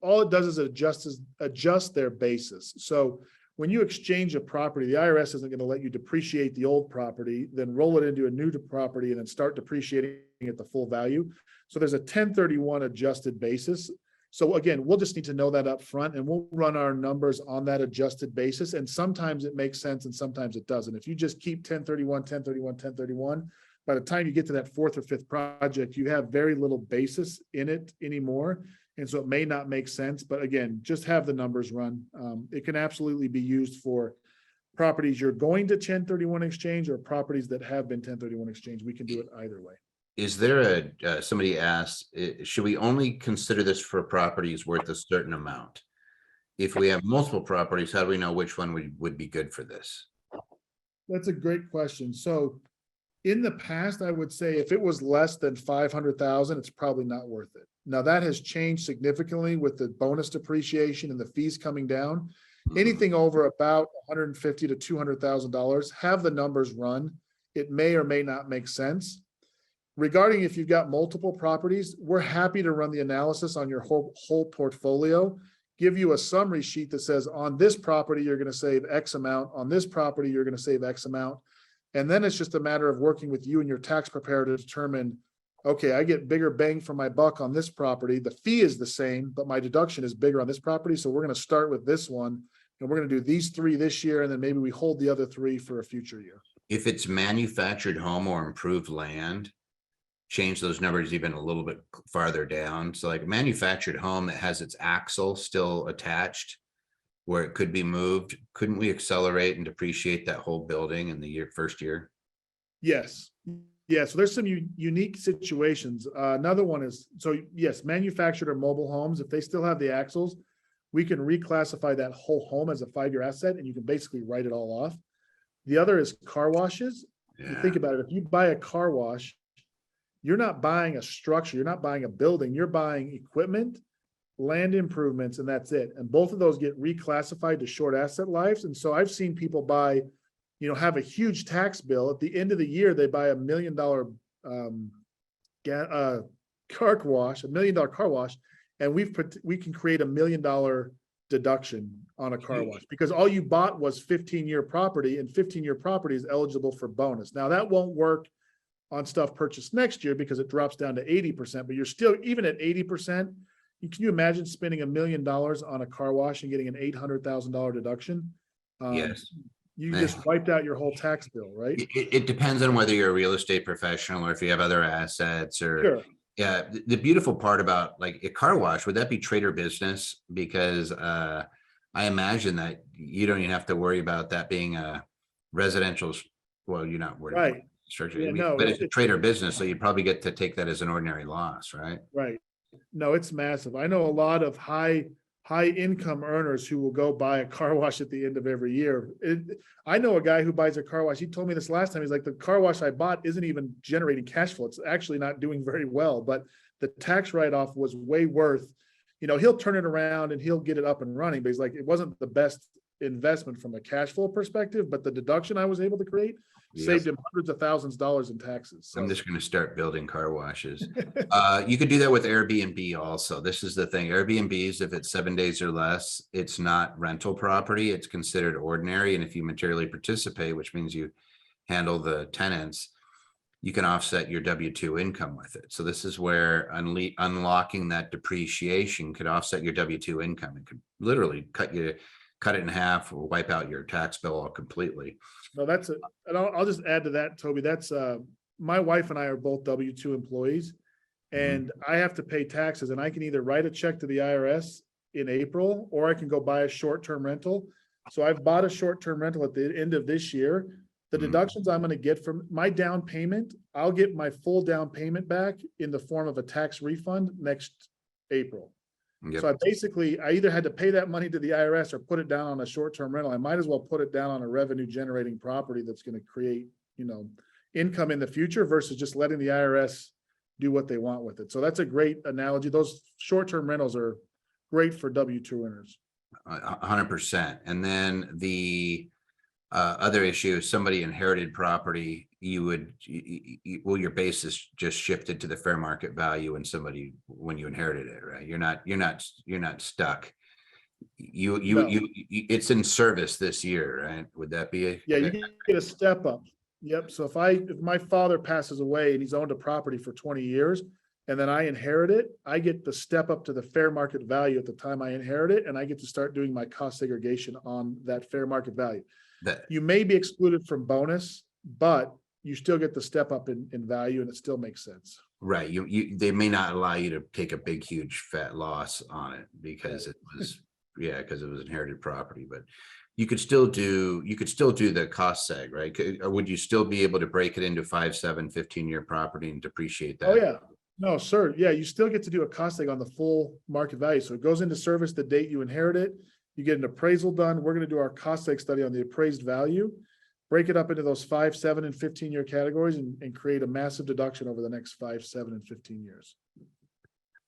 all it does is adjust their basis. So when you exchange a property, the IRS isn't gonna let you depreciate the old property, then roll it into a new property and then start depreciating at the full value. So there's a 1031 adjusted basis. So again, we'll just need to know that up front, and we'll run our numbers on that adjusted basis. And sometimes it makes sense and sometimes it doesn't. If you just keep 1031, 1031, 1031, by the time you get to that fourth or fifth project, you have very little basis in it anymore. And so it may not make sense, but again, just have the numbers run. It can absolutely be used for properties you're going to 1031 exchange or properties that have been 1031 exchange. We can do it either way. Is there somebody asked, should we only consider this for properties worth a certain amount? If we have multiple properties, how do we know which one would be good for this? That's a great question. So in the past, I would say if it was less than 500,000, it's probably not worth it. Now that has changed significantly with the bonus depreciation and the fees coming down. Anything over about $150,000 to $200,000, have the numbers run. It may or may not make sense. Regarding if you've got multiple properties, we're happy to run the analysis on your whole portfolio, give you a summary sheet that says on this property, you're going to save X amount, on this property, you're going to save X amount. And then it's just a matter of working with you and your tax preparer to determine, okay, I get bigger bang for my buck on this property. The fee is the same, but my deduction is bigger on this property. So we're going to start with this one and we're going to do these three this year. And then maybe we hold the other three for a future year. If it's manufactured home or improved land, change those numbers even a little bit farther down. So like manufactured home that has its axle still attached where it could be moved, couldn't we accelerate and depreciate that whole building in the first year? Yes. Yeah. So there's some unique situations. Another one is, so yes, manufactured or mobile homes, if they still have the axles, we can reclassify that whole home as a 5-year asset and you can basically write it all off. The other is car washes. Yeah. You think about it, if you buy a car wash, you're not buying a structure, you're not buying a building, you're buying equipment, land improvements, and that's it. And both of those get reclassified to short asset lives. And so I've seen people buy, have a huge tax bill. At the end of the year, they buy $1 million car wash, and we can create $1 million deduction on a car wash because all you bought was 15-year property, and 15-year property is eligible for bonus. Now that won't work on stuff purchased next year because it drops down to 80%, but you're still, even at 80%, can you imagine spending $1 million on a car wash and getting an $800,000 deduction? Yes. You just wiped out your whole tax bill, right? It depends on whether you're a real estate professional or if you have other assets or, Sure. Yeah. The beautiful part about like a car wash, would that be trade or business? Because I imagine that you don't even have to worry about that being a residential. Well, you're not worried. Right. About structure, Yeah, no, but it's a trade or business, so you probably get to take that as an ordinary loss, right? Right. No, it's massive. I know a lot of high income earners who will go buy a car wash at the end of every year. I know a guy who buys a car wash. He told me this last time. He's like, the car wash I bought isn't even generating cash flow. It's actually not doing very well, but the tax write-off was way worth, he'll turn it around and he'll get it up and running, but he's like, it wasn't the best investment from a cash flow perspective, but the deduction I was able to create saved him hundreds of thousands of dollars in taxes. So. I'm just going to start building car washes. You could do that with Airbnb also. This is the thing. Airbnbs, if it's 7 days or less, it's not rental property. It's considered ordinary. And if you materially participate, which means you handle the tenants, you can offset your W-2 income with it. So this is where unlocking that depreciation could offset your W-2 income. It could literally cut it in half or wipe out your tax bill completely. No, and I'll just add to that, Toby. That's my wife and I are both W-2 employees, and I have to pay taxes, and I can either write a check to the IRS in April, or I can go buy a short-term rental. So I've bought a short-term rental at the end of this year. The deductions I'm going to get from my down payment, I'll get my full down payment back in the form of a tax refund next April. Yep. So I either had to pay that money to the IRS or put it down on a short-term rental. I might as well put it down on a revenue generating property that's going to create, income in the future versus just letting the IRS do what they want with it. So that's a great analogy. Those short-term rentals are great for W-2 earners. 100%. And then the other issue is somebody inherited property, your basis just shifted to the fair market value when you inherited it, right? You're not stuck. It's in service this year, right? Would that be Yeah, you get a step up. Yep. So if my father passes away and he's owned a property for 20 years and then I inherit it, I get the step up to the fair market value at the time I inherit it, and I get to start doing my cost segregation on that fair market value. You may be excluded from bonus, but you still get the step up in value, and it still makes sense. Right. They may not allow you to take a big, huge fat loss on it because it was inherited property, but you could still do the cost seg, right? Or would you still be able to break it into 5, 7, 15-year property and depreciate that? Oh, yeah. No, sir. Yeah, you still get to do a cost seg on the full market value. So it goes into service the date you inherit it. You get an appraisal done. We're going to do our cost seg study on the appraised value, break it up into those 5, 7, and 15-year categories and create a massive deduction over the next 5, 7, and 15 years.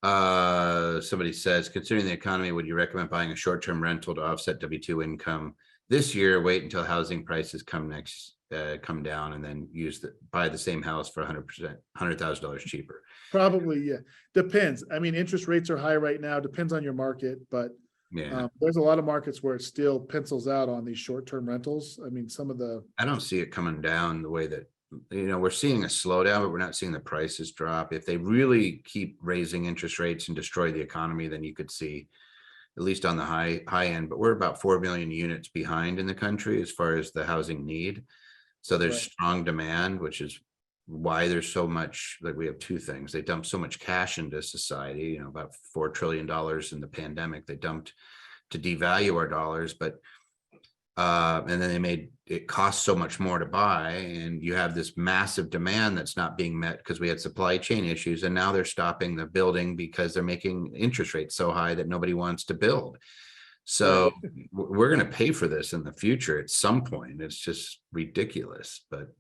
Somebody says, considering the economy, would you recommend buying a short-term rental to offset W-2 income this year? Wait until housing prices come down, and then buy the same house for $100,000 cheaper. Probably, yeah. Depends. I mean, interest rates are high right now. Depends on your market, but yeah, there's a lot of markets where it still pencils out on these short-term rentals. I mean, I don't see it coming down the way that, we're seeing a slowdown, but we're not seeing the prices drop. If they really keep raising interest rates and destroy the economy, then you could see, at least on the high end, but we're about 4 million units behind in the country as far as the housing need. So there's strong demand, which is why there's so much, like we have two things. They dumped so much cash into society, about $4 trillion in the pandemic, they dumped to devalue our dollars, but and then they made it cost so much more to buy, and you have this massive demand that's not being met because we had supply chain issues, and now they're stopping the building because they're making interest rates so high that nobody wants to build. So we're going to pay for this in the future at some point. It's just ridiculous. But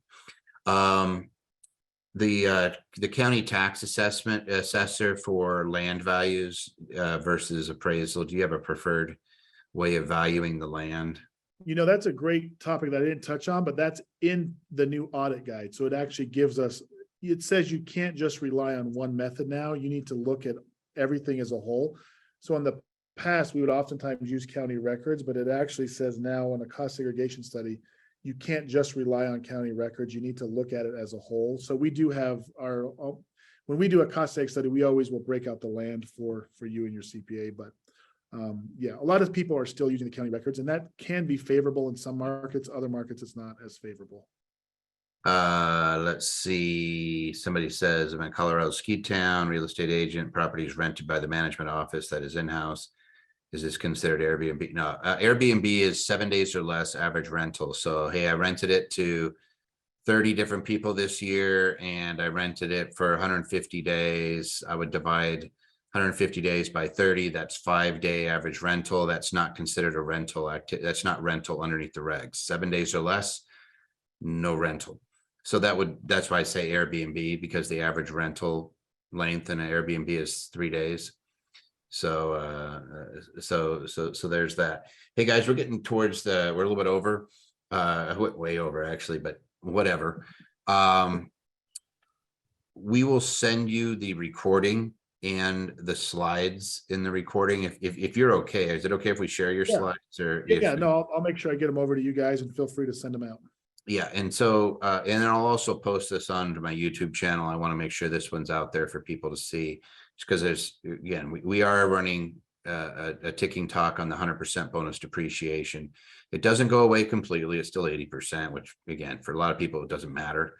the county tax assessor for land values versus appraisal, do you have a preferred way of valuing the land? That's a great topic that I didn't touch on, but that's in the new audit guide. So it actually it says you can't just rely on one method now. You need to look at everything as a whole. So in the past, we would oftentimes use county records, but it actually says now in a cost segregation study, you can't just rely on county records. You need to look at it as a whole. So we do have when we do a cost seg study, we always will break out the land for you and your CPA, but a lot of people are still using the county records, and that can be favorable in some markets. Other markets, it's not as favorable. Let's see. Somebody says, I'm in Colorado ski town, real estate agent, property is rented by the management office that is in-house. Is this considered Airbnb? No, Airbnb is 7 days or less average rental. So, hey, I rented it to 30 different people this year, and I rented it for 150 days. I would divide 150 days by 30. That's 5-day average rental. That's not considered a rental activity. That's not rental underneath the regs. 7 days or less, no rental. So that's why I say Airbnb, because the average rental length in an Airbnb is 3 days. So there's that. Hey guys, we're getting towards we're a little bit over, way over actually, but whatever. We will send you the recording and the slides in the recording. If you're okay, is it okay if we share your slides or? No, I'll make sure I get them over to you guys, and feel free to send them out. Yeah. And so, and then I'll also post this onto my YouTube channel. I want to make sure this one's out there for people to see, just because we are running a ticking talk on the 100% bonus depreciation. It doesn't go away completely. It's still 80%, which again, for a lot of people, it doesn't matter.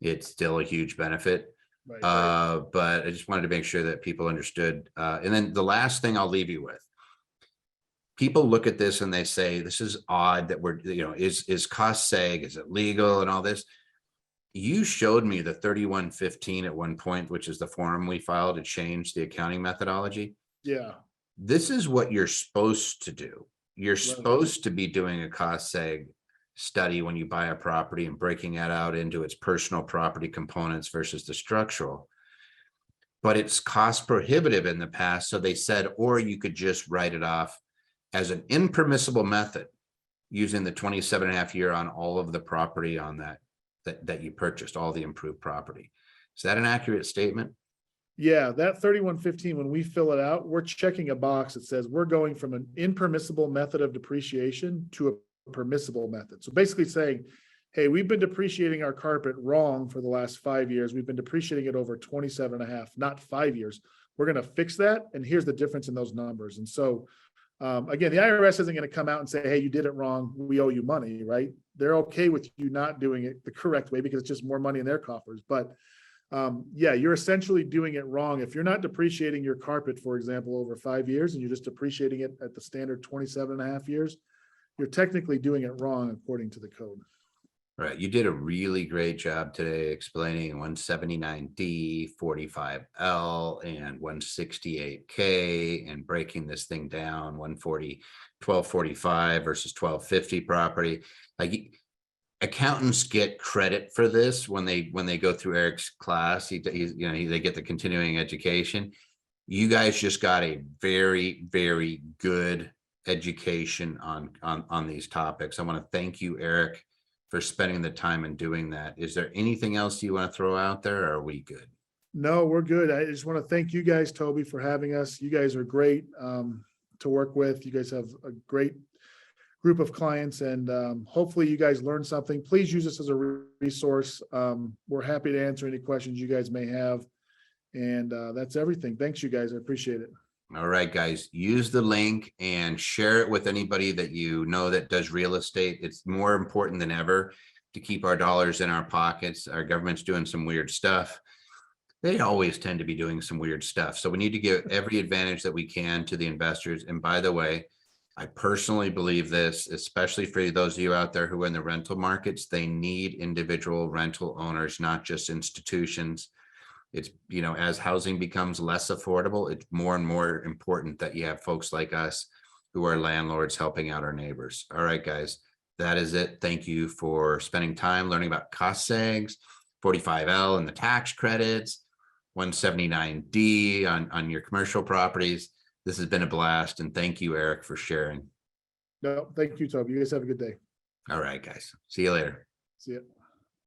It's still a huge benefit. Right. But I just wanted to make sure that people understood. And then the last thing I'll leave you with, people look at this and they say, this is odd that we're, is cost seg, is it legal and all this? You showed me the 3115 at one point, which is the form we filed to change the accounting methodology. Yeah. this is what you're supposed to do. You're supposed to be doing a cost seg study when you buy a property and breaking that out into its personal property components versus the structural. But it's cost prohibitive in the past. So they said, or you could just write it off as an impermissible method using the 27.5 year on all of the property on that you purchased, all the improved property. Is that an accurate statement? Yeah, that 3115, when we fill it out, we're checking a box that says we're going from an impermissible method of depreciation to a permissible method. So basically saying, hey, we've been depreciating our carpet wrong for the last 5 years. We've been depreciating it over 27.5, not 5 years. We're going to fix that. And here's the difference in those numbers. And so, again, the IRS isn't going to come out and say, hey, you did it wrong. We owe you money, right? They're okay with you not doing it the correct way because it's just more money in their coffers. But yeah, you're essentially doing it wrong. If you're not depreciating your carpet, for example, over 5 years, and you're just depreciating it at the standard 27.5 years, you're technically doing it wrong according to the code. Right. You did a really great job today explaining 179D, 45L, and 168K and breaking this thing down, 1245 versus 1250 property. Like, accountants get credit for this when they go through Eric's class. They get the continuing education. You guys just got a very, very good education on these topics. I want to thank you, Eric, for spending the time and doing that. Is there anything else you want to throw out there, or are we good? No, we're good. I just want to thank you guys, Toby, for having us. You guys are great to work with. You guys have a great group of clients, and hopefully you guys learned something. Please use this as a resource. We're happy to answer any questions you guys may have. And that's everything. Thanks, you guys. I appreciate it. All right, guys, use the link and share it with anybody that you know that does real estate. It's more important than ever to keep our dollars in our pockets. Our government's doing some weird stuff. They always tend to be doing some weird stuff. So we need to give every advantage that we can to the investors. And by the way, I personally believe this, especially for those of you out there who are in the rental markets, they need individual rental owners, not just institutions. It's, as housing becomes less affordable, it's more and more important that you have folks like us who are landlords helping out our neighbors. All right, guys, that is it. Thank you for spending time learning about cost segs, 45L and the tax credits, 179D on your commercial properties. This has been a blast. And thank you, Eric, for sharing. No, thank you, Toby. You guys have a good day. All right, guys. See you later. See ya.